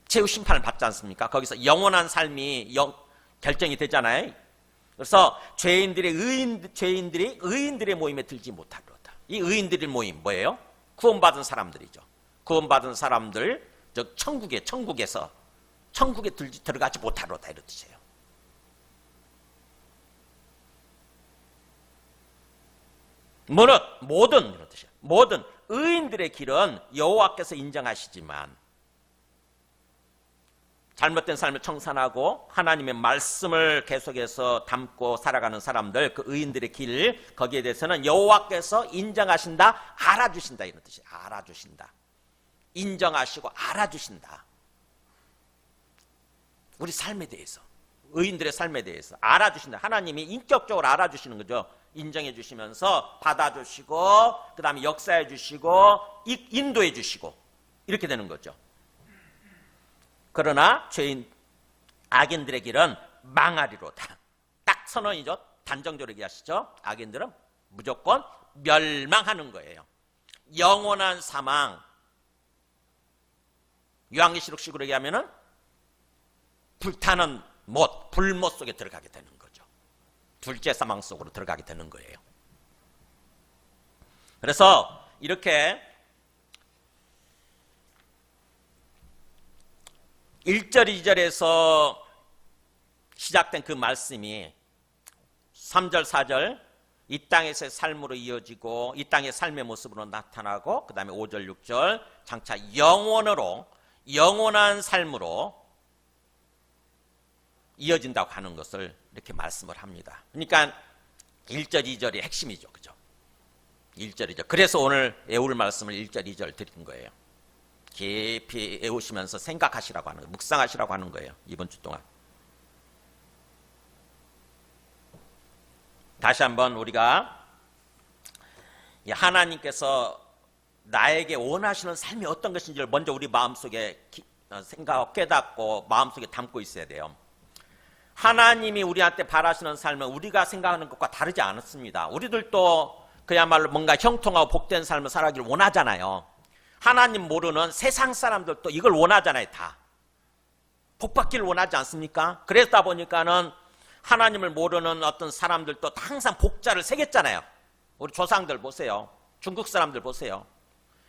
최후 심판을 받지 않습니까? 거기서 영원한 삶이 결정이 되잖아요. 그래서 죄인들이 의인들의 모임에 들지 못하리로다. 이 의인들의 모임 뭐예요? 구원받은 사람들이죠. 구원받은 사람들, 즉 천국에서 천국에 들어가지 못하리로다 이런 뜻이에요. 모든 이런 뜻이에요. 모든 의인들의 길은 여호와께서 인정하시지만 잘못된 삶을 청산하고 하나님의 말씀을 계속해서 담고 살아가는 사람들, 그 의인들의 길, 거기에 대해서는 여호와께서 인정하신다, 알아주신다 이런 뜻이에요. 알아주신다. 인정하시고 알아주신다. 우리 삶에 대해서, 의인들의 삶에 대해서 알아주신다. 하나님이 인격적으로 알아주시는 거죠. 인정해 주시면서 받아주시고 그 다음에 역사해 주시고 인도해 주시고 이렇게 되는 거죠. 그러나 악인들의 길은 망하리로다. 딱 선언이죠. 단정적으로 얘기하시죠. 악인들은 무조건 멸망하는 거예요. 영원한 사망. 요한계시록식으로 얘기하면은 불타는 불못 속에 들어가게 되는 거죠. 둘째 사망 속으로 들어가게 되는 거예요. 그래서 이렇게 1절, 2절에서 시작된 그 말씀이 3절, 4절 이 땅에서의 삶으로 이어지고 이 땅의 삶의 모습으로 나타나고 그 다음에 5절, 6절 장차 영원한 삶으로 이어진다고 하는 것을 이렇게 말씀을 합니다. 그러니까 1절, 2절이 핵심이죠. 그죠? 1절, 2절. 그래서 오늘 애울 말씀을 1절, 2절 드린 거예요. 깊이 애우시면서 생각하시라고 하는 거예요. 묵상하시라고 하는 거예요. 이번 주 동안. 다시 한번 우리가 하나님께서 나에게 원하시는 삶이 어떤 것인지를 먼저 우리 마음속에 생각하고 깨닫고 마음속에 담고 있어야 돼요. 하나님이 우리한테 바라시는 삶은 우리가 생각하는 것과 다르지 않습니다. 우리들도 그야말로 뭔가 형통하고 복된 삶을 살아가기를 원하잖아요. 하나님 모르는 세상 사람들도 이걸 원하잖아요. 다 복받기를 원하지 않습니까? 그러다 보니까는 하나님을 모르는 어떤 사람들도 항상 복자를 새겼잖아요. 우리 조상들 보세요. 중국 사람들 보세요.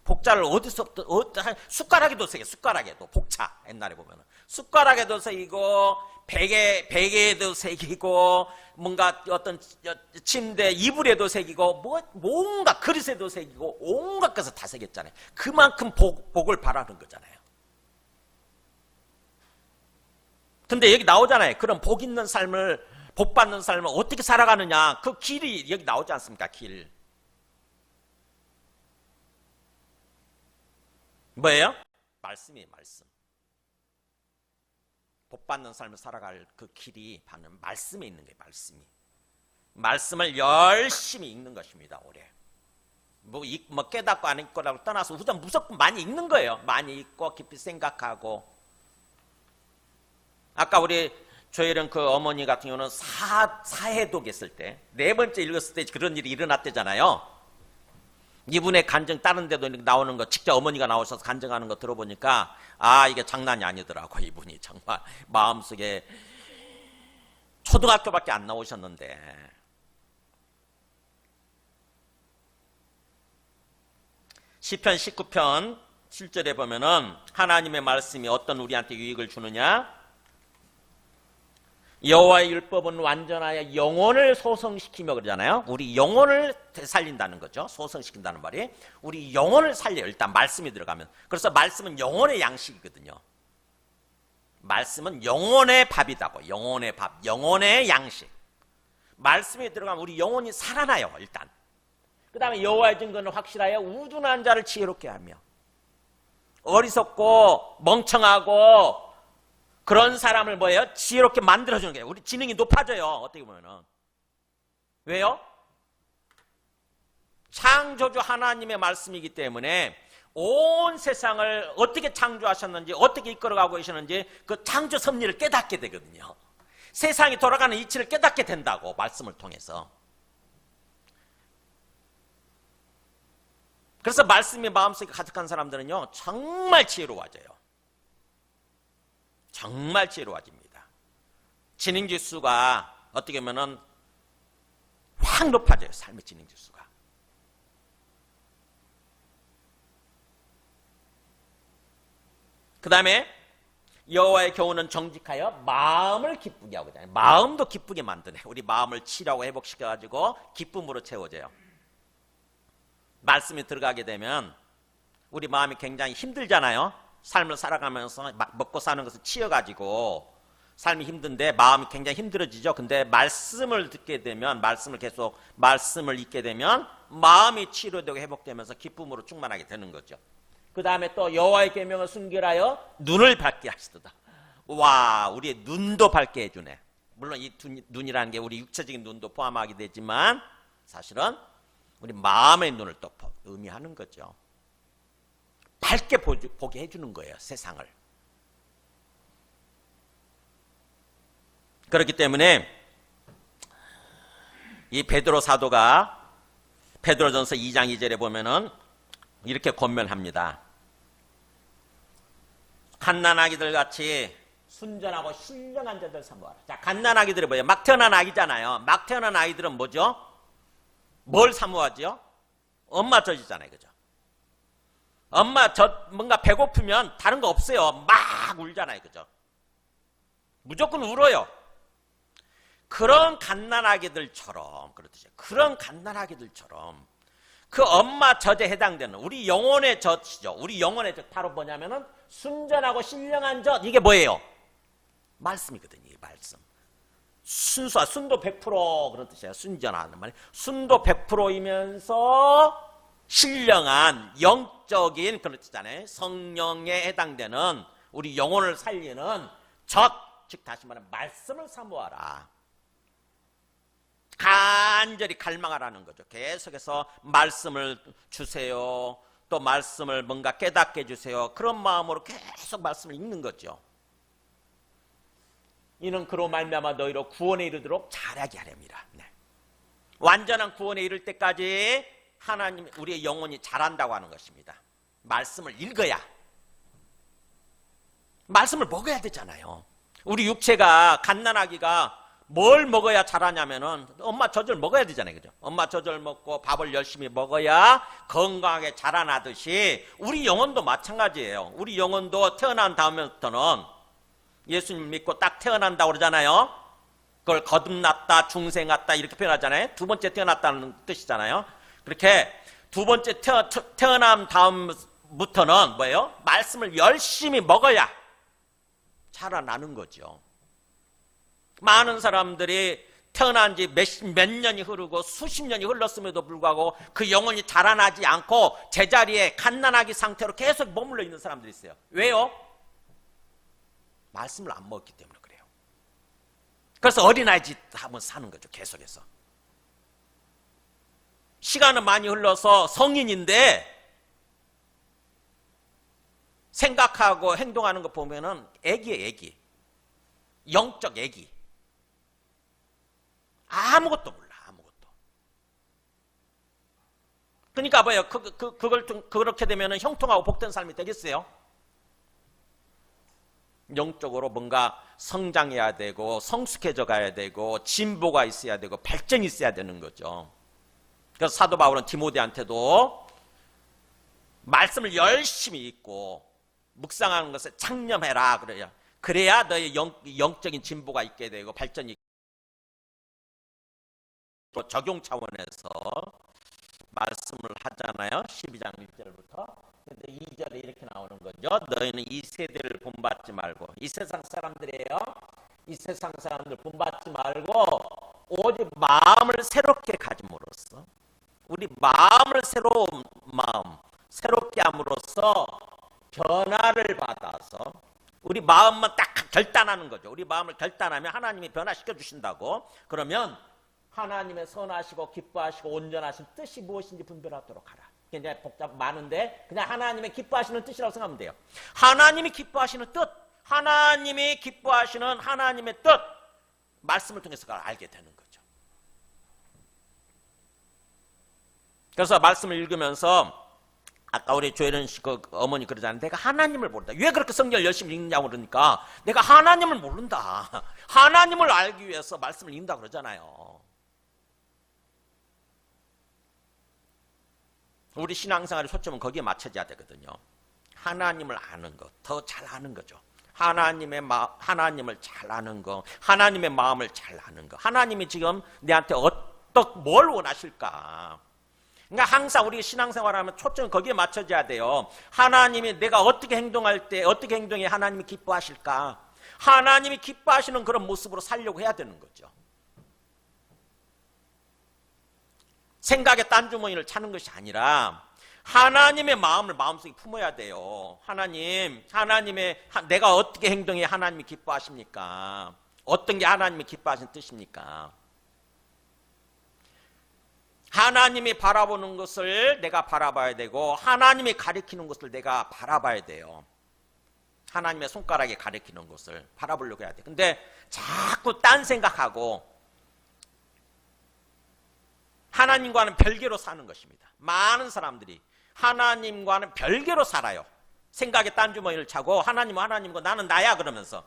복자를 어디서부터 숟가락에도 새겨. 숟가락에도 복차. 옛날에 보면은 숟가락에도 새기고 베개에도 새기고 뭔가 어떤 침대 이불에도 새기고 뭔가 그릇에도 새기고 온갖 것을 다 새겼잖아요. 그만큼 복을 바라는 거잖아요. 근데 여기 나오잖아요. 그럼 복 있는 삶을 복 받는 삶을 어떻게 살아가느냐 그 길이 여기 나오지 않습니까? 길 뭐예요? 말씀이에요. 말씀. 복 받는 삶을 살아갈 그 길이 바로 말씀에 있는 거예요. 말씀을 열심히 읽는 것입니다. 올해 뭐 깨닫고 안 읽고라고 떠나서 우선 무조건 많이 읽는 거예요. 많이 읽고 깊이 생각하고. 아까 우리 조혜령 그 어머니 같은 경우는 사해독 했을 때 4번째 읽었을 때 그런 일이 일어났대잖아요. 이분의 간증 다른 데도 나오는 거 직접 어머니가 나오셔서 간증하는 거 들어보니까 이게 장난이 아니더라고. 이분이 정말 마음속에 초등학교밖에 안 나오셨는데 시편 19편 7절에 보면은 하나님의 말씀이 어떤 우리한테 유익을 주느냐 여호와의 율법은 완전하여 영혼을 소성시키며 그러잖아요. 우리 영혼을 살린다는 거죠. 소성시킨다는 말이 우리 영혼을 살려요. 일단 말씀이 들어가면. 그래서 말씀은 영혼의 양식이거든요. 말씀은 영혼의 밥이다고. 영혼의 밥, 영혼의 양식. 말씀이 들어가면 우리 영혼이 살아나요. 일단. 그 다음에 여호와의 증거는 확실하여 우둔한 자를 지혜롭게 하며, 어리석고 멍청하고 그런 사람을 뭐예요? 지혜롭게 만들어주는 거예요. 우리 지능이 높아져요. 어떻게 보면은. 왜요? 창조주 하나님의 말씀이기 때문에 온 세상을 어떻게 창조하셨는지, 어떻게 이끌어가고 계시는지 그 창조 섭리를 깨닫게 되거든요. 세상이 돌아가는 이치를 깨닫게 된다고, 말씀을 통해서. 그래서 말씀이 마음속에 가득한 사람들은요, 정말 지혜로워져요. 정말 지혜로워집니다. 지능지수가 어떻게 보면은 확 높아져요. 삶의 지능지수가. 그 다음에 여호와의 교훈은 정직하여 마음을 기쁘게 하고 있잖아요. 마음도 기쁘게 만드네. 우리 마음을 치라고 회복시켜가지고 기쁨으로 채워져요. 말씀이 들어가게 되면 우리 마음이 굉장히 힘들잖아요. 삶을 살아가면서 막 먹고 사는 것을 치여가지고 삶이 힘든데 마음이 굉장히 힘들어지죠. 근데 말씀을 듣게 되면, 말씀을 계속 말씀을 읽게 되면 마음이 치료되고 회복되면서 기쁨으로 충만하게 되는 거죠. 그 다음에 또 여호와의 계명을 순결하여 눈을 밝게 하시도다. 와, 우리의 눈도 밝게 해주네. 물론 이 눈이라는 게 우리 육체적인 눈도 포함하게 되지만 사실은 우리 마음의 눈을 또 의미하는 거죠. 밝게 보게 해주는 거예요, 세상을. 그렇기 때문에 이 베드로 사도가 베드로전서 2장 2절에 보면은 이렇게 권면합니다. 갓난아기들 같이 순전하고 신령한 자들 사모하라. 자, 갓난아기들이 뭐예요? 막 태어난 아기잖아요. 막 태어난 아이들은 뭐죠? 뭘 사모하죠? 엄마 젖이잖아요, 그죠? 엄마 젖, 뭔가 배고프면 다른 거 없어요. 막 울잖아요, 그죠? 무조건 울어요. 그런 갓난아기들처럼, 그렇듯이 그런 갓난아기들처럼 그 엄마 젖에 해당되는 우리 영혼의 젖이죠. 우리 영혼의 젖, 바로 뭐냐면은 순전하고 신령한 젖, 이게 뭐예요? 말씀이거든요. 이 말씀. 순수한, 순도 100% 그런 뜻이에요. 순전하는 말이. 순도 100%이면서 신령한 영적인 그런 뜻이잖아요. 성령에 해당되는 우리 영혼을 살리는 젖, 즉 다시 말하면 말씀을 사모하라. 간절히 갈망하라는 거죠. 계속해서 말씀을 주세요. 또 말씀을 뭔가 깨닫게 해주세요. 그런 마음으로 계속 말씀을 읽는 거죠. 이는 그로 말미암아 너희로 구원에 이르도록 잘하게 하렵니다. 네. 완전한 구원에 이를 때까지 하나님, 우리의 영혼이 자란다고 하는 것입니다. 말씀을 읽어야, 말씀을 먹어야 되잖아요. 우리 육체가, 갓난아기가 뭘 먹어야 자라냐면은 엄마 젖을 먹어야 되잖아요, 그죠? 엄마 젖을 먹고 밥을 열심히 먹어야 건강하게 자라나듯이 우리 영혼도 마찬가지예요. 우리 영혼도 태어난 다음부터는 예수님 믿고 딱 태어난다고 그러잖아요. 그걸 거듭났다, 중생났다 이렇게 표현하잖아요. 두 번째 태어났다는 뜻이잖아요. 그렇게 두 번째 태어난 다음부터는 뭐예요? 말씀을 열심히 먹어야 자라나는 거죠. 많은 사람들이 태어난 지 몇 년이 흐르고 수십 년이 흘렀음에도 불구하고 그 영혼이 자라나지 않고 제자리에 갓난아기 상태로 계속 머물러 있는 사람들이 있어요. 왜요? 말씀을 안 먹었기 때문에 그래요. 그래서 어린아이 짓 하면 사는 거죠, 계속해서. 시간은 많이 흘러서 성인인데 생각하고 행동하는 거 보면은 애기예요, 애기. 영적 애기. 아무것도 몰라, 아무것도. 그러니까 뭐예요? 그걸 좀 그렇게 되면은 형통하고 복된 삶이 되겠어요? 영적으로 뭔가 성장해야 되고 성숙해져 가야 되고 진보가 있어야 되고 발전이 있어야 되는 거죠. 그래서 사도 바울은 디모데한테도 말씀을 열심히 읽고 묵상하는 것에 창념해라 그래요. 그래야 너의 영적인 진보가 있게 되고 발전이 또 적용 차원에서 말씀을 하잖아요. 12장 1절부터. 근데 2절에 이렇게 나오는 거죠. 너희는 이 세대를 본받지 말고, 이 세상 사람들이에요. 이 세상 사람들 본받지 말고 오직 마음을 새롭게 가짐으로써, 우리 마음을 새롭게 함으로써 변화를 받아서, 우리 마음만 딱 결단하는 거죠. 우리 마음을 결단하면 하나님이 변화시켜 주신다고. 그러면 하나님의 선하시고 기뻐하시고 온전하신 뜻이 무엇인지 분별하도록 하라. 굉장히 많은데 그냥 하나님의 기뻐하시는 뜻이라고 생각하면 돼요. 하나님이 기뻐하시는 뜻, 하나님이 기뻐하시는 하나님의 뜻, 말씀을 통해서 그걸 알게 되는 거죠. 그래서 말씀을 읽으면서 아까 우리 조혜련 씨 어머니 그러잖아요. 내가 하나님을 모른다. 왜 그렇게 성경을 열심히 읽느냐고 그러니까 내가 하나님을 모른다. 하나님을 알기 위해서 말씀을 읽는다 그러잖아요. 우리 신앙생활의 초점은 거기에 맞춰져야 되거든요. 하나님을 아는 것, 더 잘 아는 거죠. 하나님을 잘 아는 거, 하나님의 마음을 잘 아는 거. 하나님이 지금 내한테 뭘 원하실까? 그러니까 항상 우리 신앙생활하면 초점은 거기에 맞춰져야 돼요. 하나님이 내가 어떻게 행동할 때 어떻게 행동해 하나님이 기뻐하실까? 하나님이 기뻐하시는 그런 모습으로 살려고 해야 되는 거죠. 생각의 딴주머니를 차는 것이 아니라 하나님의 마음을 마음속에 품어야 돼요. 하나님의 내가 어떻게 행동해 하나님이 기뻐하십니까? 어떤 게 하나님이 기뻐하시는 뜻입니까? 하나님이 바라보는 것을 내가 바라봐야 되고 하나님이 가리키는 것을 내가 바라봐야 돼요. 하나님의 손가락에 가리키는 것을 바라보려고 해야 돼. 근데 자꾸 딴 생각하고 하나님과는 별개로 사는 것입니다. 많은 사람들이 하나님과는 별개로 살아요. 생각에 딴주머니를 차고 하나님은 하나님이고 나는 나야 그러면서.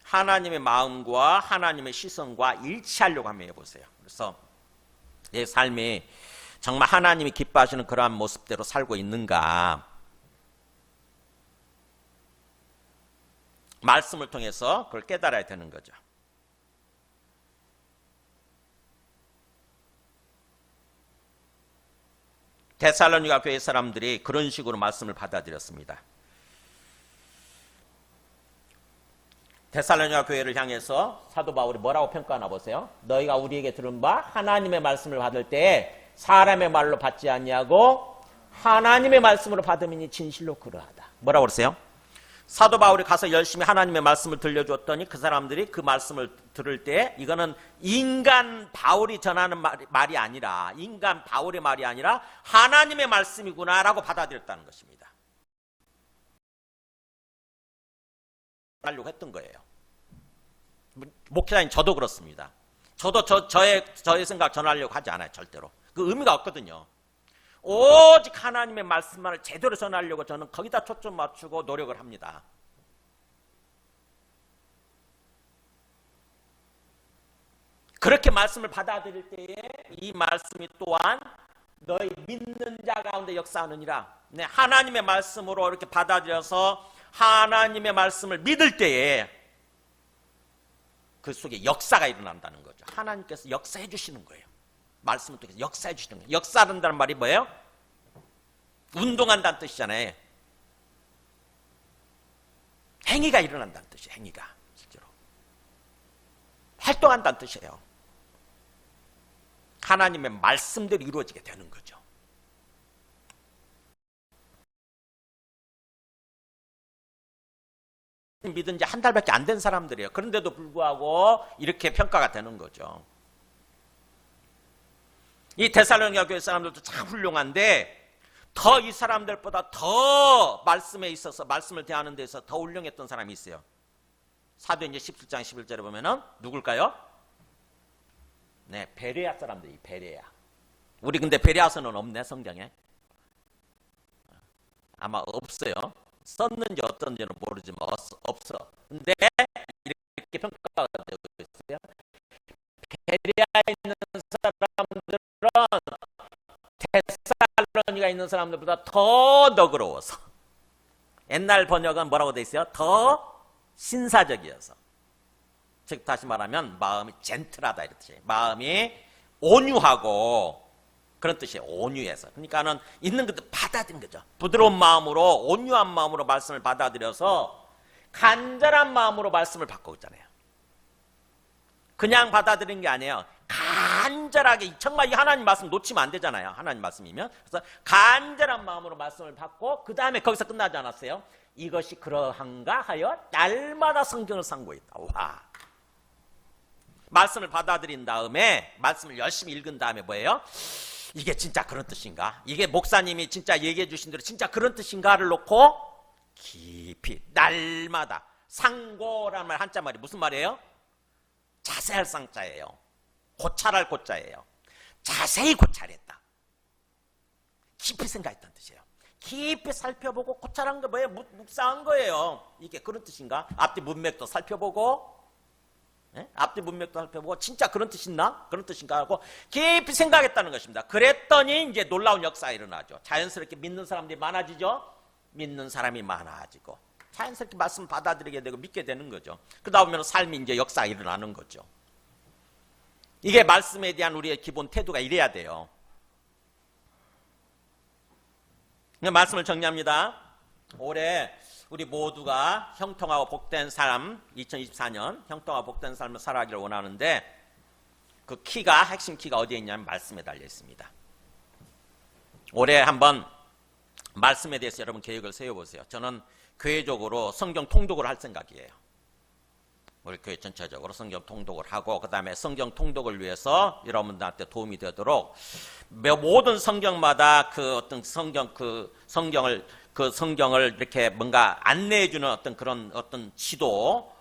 하나님의 마음과 하나님의 시선과 일치하려고 한번 해보세요. 그래서 내 삶이 정말 하나님이 기뻐하시는 그러한 모습대로 살고 있는가, 말씀을 통해서 그걸 깨달아야 되는 거죠. 데살로니가 교회 사람들이 그런 식으로 말씀을 받아들였습니다. 데살로니가 교회를 향해서 사도 바울이 뭐라고 평가하나 보세요. 너희가 우리에게 들은 바 하나님의 말씀을 받을 때 사람의 말로 받지 아니하고 하나님의 말씀으로 받음이니 진실로 그러하다. 뭐라고 그러세요? 사도 바울이 가서 열심히 하나님의 말씀을 들려줬더니 그 사람들이 그 말씀을 들을 때 이거는 인간 바울이 전하는 말이 아니라, 인간 바울의 말이 아니라 하나님의 말씀이구나라고 받아들였다는 것입니다. 하려고 했던 거예요. 목회자인 저도 그렇습니다. 저도 저의 생각 전하려고 하지 않아요. 절대로. 그 의미가 없거든요. 오직 하나님의 말씀만을 제대로 전하려고 저는 거기다 초점 맞추고 노력을 합니다. 그렇게 말씀을 받아들일 때에 이 말씀이 또한 너희 믿는 자 가운데 역사하느니라. 네, 하나님의 말씀으로 이렇게 받아들여서 하나님의 말씀을 믿을 때에 그 속에 역사가 일어난다는 거죠. 하나님께서 역사해 주시는 거예요. 말씀을 통해서 역사해 주시는 거예요. 역사한다는 말이 뭐예요? 운동한다는 뜻이잖아요. 행위가 일어난다는 뜻이에요. 행위가 실제로 활동한다는 뜻이에요. 하나님의 말씀대로 이루어지게 되는 거죠. 믿은 지 한 달밖에 안 된 사람들이에요. 그런데도 불구하고 이렇게 평가가 되는 거죠. 이 데살로니가 교회 사람들도 참 훌륭한데 더 이 사람들보다 더 말씀에 있어서, 말씀을 대하는 데서 더 훌륭했던 사람이 있어요. 사도행전 17장 11절에 보면은 누굴까요? 네, 베레아 사람들이. 베레아. 우리 근데 베레아서는 없네, 성경에. 아마 없어요. 썼는지 어떤지는 모르지만 없어. 근데 이렇게 평가가 되고 있어요. 베레아에 있는 사람들은 데살로니가 있는 사람들보다 더 너그러워서, 옛날 번역은 뭐라고 돼 있어요? 더 신사적이어서. 즉 다시 말하면 마음이 젠틀하다 이런 뜻이에요. 마음이 온유하고 그런 뜻이에요. 온유해서. 그러니까는 있는 것도 받아들인 거죠. 부드러운 마음으로 온유한 마음으로 말씀을 받아들여서 간절한 마음으로 말씀을 받고 있잖아요. 그냥 받아들인 게 아니에요. 간절하게 정말 이 하나님 말씀 놓치면 안 되잖아요. 하나님 말씀이면. 그래서 간절한 마음으로 말씀을 받고 그 다음에 거기서 끝나지 않았어요. 이것이 그러한가 하여 날마다 성경을 상고해 있다. 와. 말씀을 받아들인 다음에 말씀을 열심히 읽은 다음에 뭐예요? 이게 진짜 그런 뜻인가? 이게 목사님이 진짜 얘기해 주신 대로 진짜 그런 뜻인가를 놓고 깊이 날마다 상고라는 말 한자 말이 무슨 말이에요? 자세할 상자예요. 고찰할 고자예요. 자세히 고찰했다. 깊이 생각했다는 뜻이에요. 깊이 살펴보고 고찰한 거 뭐예요? 묵상한 거예요. 이게 그런 뜻인가? 앞뒤 문맥도 살펴보고 앞뒤 문맥도 살펴보고 진짜 그런 뜻 있나? 그런 뜻인가 하고 깊이 생각했다는 것입니다. 그랬더니 이제 놀라운 역사가 일어나죠. 자연스럽게 믿는 사람들이 많아지죠. 믿는 사람이 많아지고 자연스럽게 말씀을 받아들이게 되고 믿게 되는 거죠. 그러다 보면 삶이 이제 역사가 일어나는 거죠. 이게 말씀에 대한 우리의 기본 태도가 이래야 돼요. 말씀을 정리합니다. 올해 우리 모두가 형통하고 복된 삶, 2024년 형통하고 복된 삶을 살아가기를 원하는데 그 키가, 핵심 키가 어디에 있냐면 말씀에 달려 있습니다. 올해 한번 말씀에 대해서 여러분 계획을 세워보세요. 저는 교회적으로 성경 통독을 할 생각이에요. 우리 교회 전체적으로 성경 통독을 하고 그 다음에 성경 통독을 위해서 여러분들한테 도움이 되도록 모든 성경마다 그 어떤 성경을 이렇게 뭔가 안내해주는 어떤 그런 어떤 지도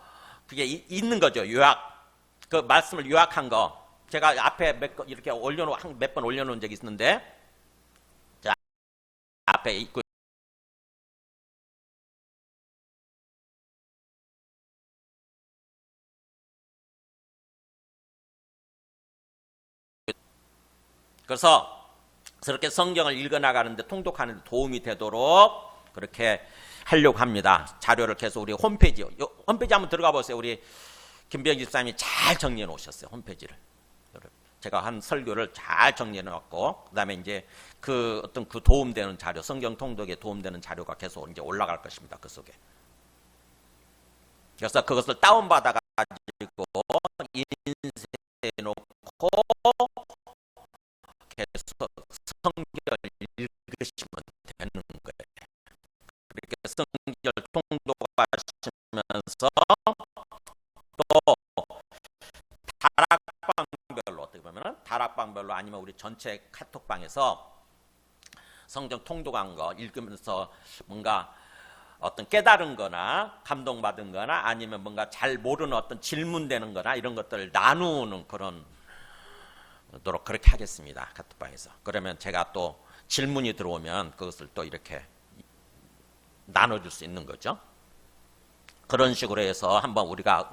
그게 있는 거죠. 요약 그 말씀을 요약한 거 제가 앞에 이렇게 몇 번 올려놓은 적이 있는데 자 앞에 있고. 그래서 그렇게 성경을 읽어나가는데 통독하는 데 도움이 되도록 그렇게 하려고 합니다. 자료를 계속 우리 홈페이지 한번 들어가 보세요. 우리 김병기 집사님이 잘 정리해 놓으셨어요. 홈페이지를. 제가 한 설교를 잘 정리해 놓았고 그다음에 이제 그 어떤 그 도움되는 자료, 성경 통독에 도움되는 자료가 계속 이제 올라갈 것입니다. 그 속에. 그래서 그것을 다운받아 가지고 인쇄해 놓고 계속 성경을 읽으시면 되는 거예요. 그렇게 성경을 통독하시면서 또 다락방별로 어떻게 보면 다락방별로 아니면 우리 전체 카톡방에서 성경 통독한 거 읽으면서 뭔가 어떤 깨달은 거나 감동받은 거나 아니면 뭔가 잘 모르는 어떤 질문되는 거나 이런 것들을 나누는 그런 도록 그렇게 하겠습니다. 카톡방에서. 그러면 제가 또 질문이 들어오면 그것을 또 이렇게 나눠줄 수 있는 거죠. 그런 식으로 해서 한번 우리가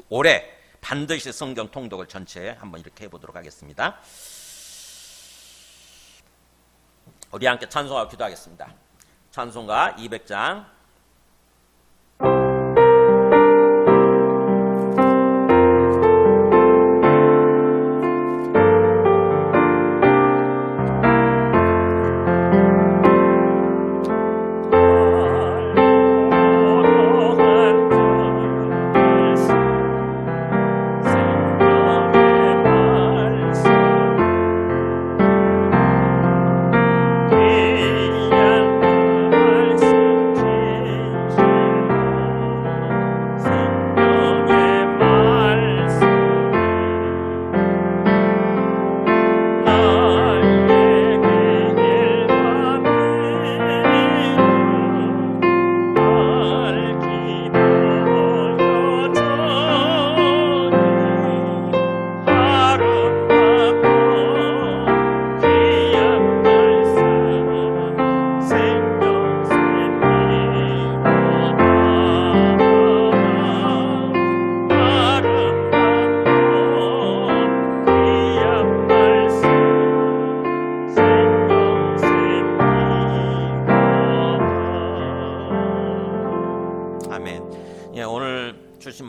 올해 반드시 성경 통독을 전체에 한번 이렇게 해보도록 하겠습니다. 우리 함께 찬송하고 기도하겠습니다. 찬송가 200장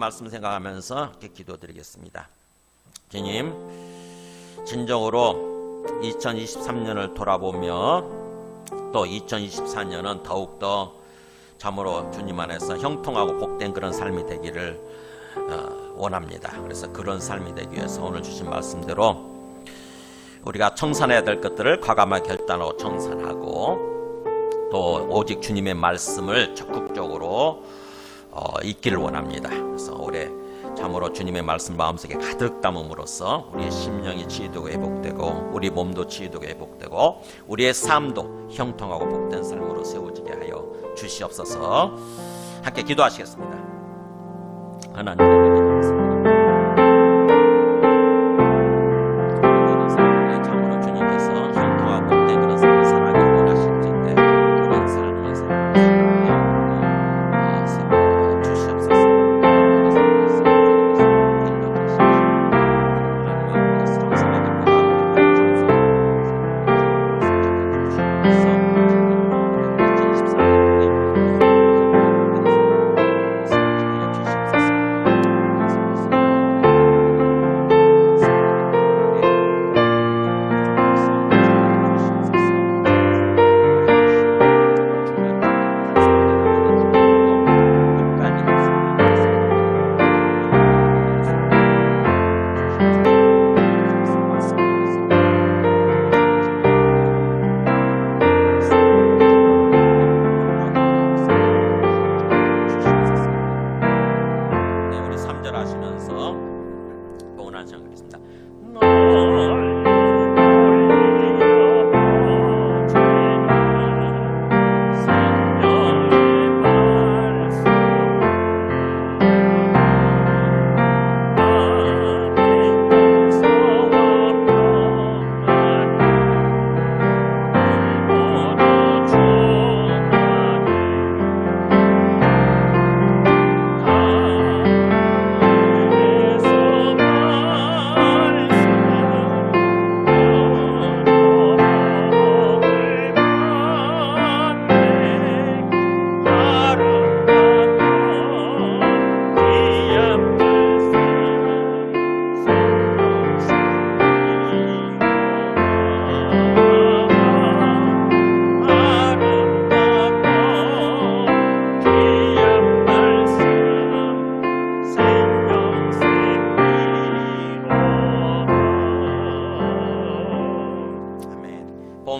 말씀 생각하면서 함께 기도드리겠습니다. 주님, 진정으로 2023년을 돌아보며 또 2024년은 더욱더 참으로 주님 안에서 형통하고 복된 그런 삶이 되기를 원합니다. 그래서 그런 삶이 되기 위해서 오늘 주신 말씀대로 우리가 청산해야 될 것들을 과감하게 결단하고 청산하고 또 오직 주님의 말씀을 적극적으로 읽기를 원합니다. 그래서 올해 참으로 주님의 말씀 마음속에 가득 담음으로써 우리의 심령이 치유되고 회복되고 우리 몸도 치유되고 회복되고 우리의 삶도 형통하고 복된 삶으로 세워지게 하여 주시옵소서. 함께 기도하시겠습니다. 하나님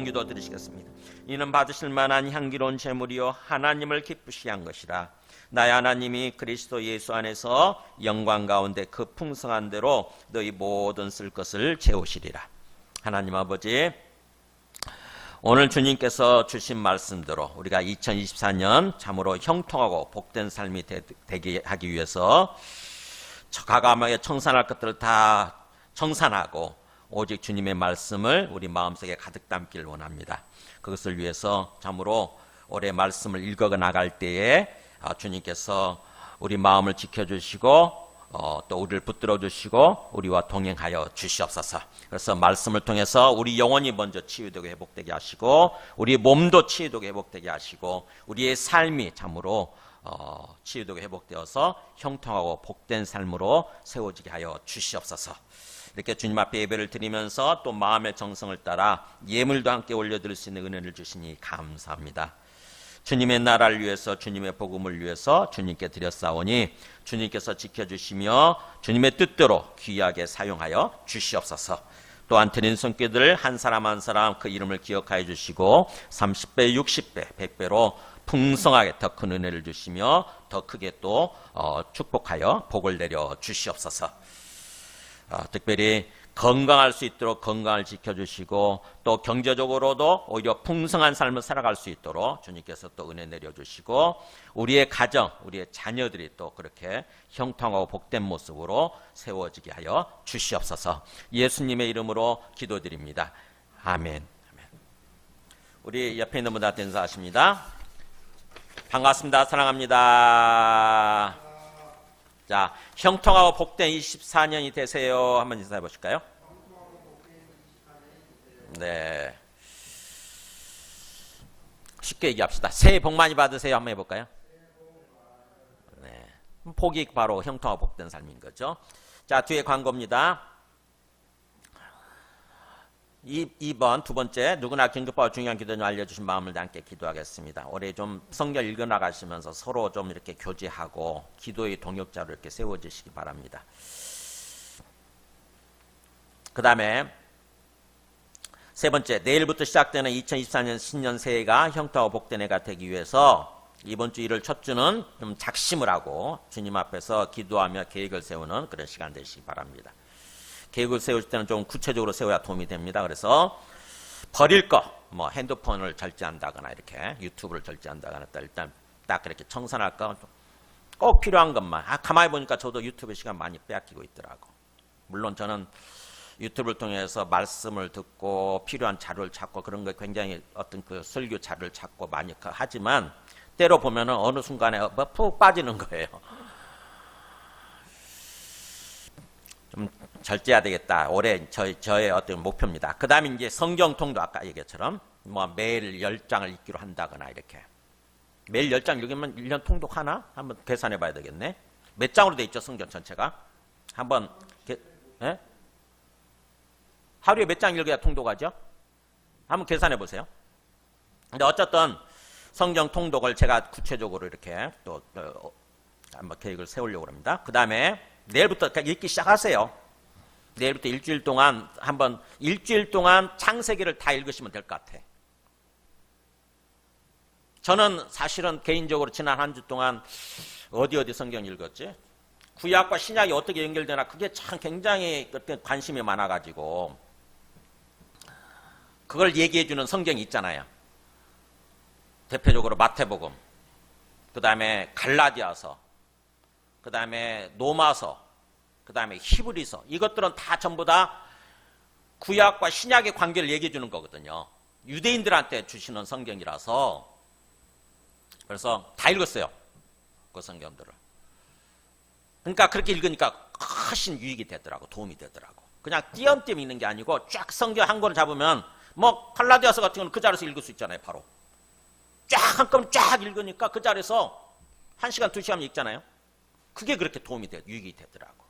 기도 드리시겠습니다. 이는 받으실 만한 향기로운 제물이요 하나님을 기쁘시게 한 것이라. 나의 하나님이 그리스도 예수 안에서 영광 가운데 그 풍성한 대로 너희 모든 쓸 것을 채우시리라. 하나님 아버지, 오늘 주님께서 주신 말씀대로 우리가 2024년 참으로 형통하고 복된 삶이 되게 하기 위해서 과감하게 청산할 것들을 다 청산하고 오직 주님의 말씀을 우리 마음속에 가득 담기를 원합니다. 그것을 위해서 참으로 올해 말씀을 읽어 나갈 때에 주님께서 우리 마음을 지켜주시고 또 우리를 붙들어 주시고 우리와 동행하여 주시옵소서. 그래서 말씀을 통해서 우리 영혼이 먼저 치유되고 회복되게 하시고 우리 몸도 치유되고 회복되게 하시고 우리의 삶이 참으로 치유되고 회복되어서 형통하고 복된 삶으로 세워지게 하여 주시옵소서. 이렇게 주님 앞에 예배를 드리면서 또 마음의 정성을 따라 예물도 함께 올려드릴 수 있는 은혜를 주시니 감사합니다. 주님의 나라를 위해서 주님의 복음을 위해서 주님께 드렸사오니 주님께서 지켜주시며 주님의 뜻대로 귀하게 사용하여 주시옵소서. 또한 드린 손길들 한 사람 한 사람 그 이름을 기억하여 주시고 30배, 60배, 100배로 풍성하게 더 큰 은혜를 주시며 더 크게 또 축복하여 복을 내려 주시옵소서. 특별히 건강할 수 있도록 건강을 지켜주시고 또 경제적으로도 오히려 풍성한 삶을 살아갈 수 있도록 주님께서 또 은혜 내려주시고 우리의 가정, 우리의 자녀들이 또 그렇게 형통하고 복된 모습으로 세워지게 하여 주시옵소서. 예수님의 이름으로 기도드립니다. 아멘. 우리 옆에 있는 분들한테 인사하십니다. 반갑습니다. 사랑합니다. 자, 형통하고 복된 24년이 되세요. 한번 인사해 보실까요? 네. 쉽게 얘기합시다. 새해 복 많이 받으세요. 한번 해볼까요? 네. 복이 바로 형통하고 복된 삶인 거죠. 자, 뒤에 광고입니다. 2번 두 번째, 누구나 긴급하고 중요한 기도 좀 알려주신 마음을 함께 기도하겠습니다. 올해 좀 성경 읽어나가시면서 서로 좀 이렇게 교제하고 기도의 동역자로 이렇게 세워지시기 바랍니다. 그 다음에 세 번째, 내일부터 시작되는 2024년 신년 새해가 형통하고 복된 해가 되기 위해서 이번 주 1월 첫 주는 좀 작심을 하고 주님 앞에서 기도하며 계획을 세우는 그런 시간 되시기 바랍니다. 계획을 세우실 때는 좀 구체적으로 세워야 도움이 됩니다. 그래서 버릴 거, 뭐 핸드폰을 절제한다거나 이렇게 유튜브를 절제한다거나 일단 딱 그렇게 청산할 거 꼭 필요한 것만. 가만히 보니까 저도 유튜브 시간 많이 빼앗기고 있더라고. 물론 저는 유튜브를 통해서 말씀을 듣고 필요한 자료를 찾고 그런 거 굉장히 어떤 그 설교 자료를 찾고 많이 하지만 때로 보면은 어느 순간에 푹 빠지는 거예요. 좀 절제해야 되겠다. 올해 저의 어떤 목표입니다. 그 다음에 이제 성경통도 아까 얘기처럼 뭐 매일 10장을 읽기로 한다거나 이렇게. 매일 10장 읽으면 1년 통독하나? 한번 계산해 봐야 되겠네. 몇 장으로 돼 있죠, 성경 전체가? 한번, 예? 하루에 몇 장 읽어야 통독하죠? 한번 계산해 보세요. 근데 어쨌든 성경 통독을 제가 구체적으로 이렇게 또 한번 계획을 세우려고 합니다. 그 다음에 내일부터 읽기 시작하세요. 내일부터 일주일 동안 창세기를 다 읽으시면 될 것 같아. 저는 사실은 개인적으로 지난 한 주 동안 어디 성경 읽었지? 구약과 신약이 어떻게 연결되나 그게 참 굉장히 관심이 많아가지고 그걸 얘기해주는 성경이 있잖아요. 대표적으로 마태복음, 그 다음에 갈라디아서, 그 다음에 로마서, 그 다음에 히브리서. 이것들은 다 전부 다 구약과 신약의 관계를 얘기해 주는 거거든요. 유대인들한테 주시는 성경이라서. 그래서 다 읽었어요. 그 성경들을. 그러니까 그렇게 읽으니까 훨씬 유익이 되더라고. 도움이 되더라고. 그냥 띄엄띄엄 읽는 게 아니고 쫙 성경 한 권을 잡으면 뭐 갈라디아서 같은 경우는 그 자리에서 읽을 수 있잖아요. 바로. 쫙 한꺼번에 쫙 읽으니까 그 자리에서 1시간, 2시간 읽잖아요. 그게 그렇게 도움이 돼, 유익이 되더라고.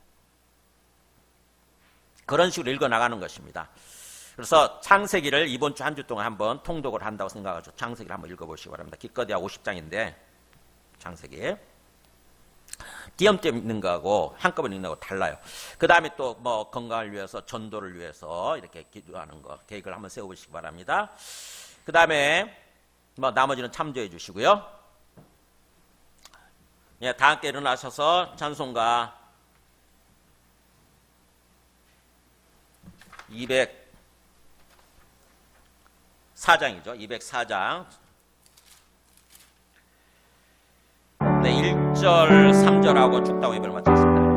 그런 식으로 읽어나가는 것입니다. 그래서 창세기를 이번 주 한 주 동안 한번 통독을 한다고 생각하죠. 창세기를 한번 읽어보시기 바랍니다. 기껏해야 50장인데 창세기. 띄엄띄엄 읽는 거하고 한꺼번에 읽는 거하고 달라요. 그 다음에 또 뭐 건강을 위해서 전도를 위해서 이렇게 기도하는 거 계획을 한번 세워보시기 바랍니다. 그 다음에 뭐 나머지는 참조해 주시고요. 예, 다 함께 일어나셔서 찬송가 204장이죠. 204장. 네, 1절, 3절하고 축다고 예배를 마치겠습니다.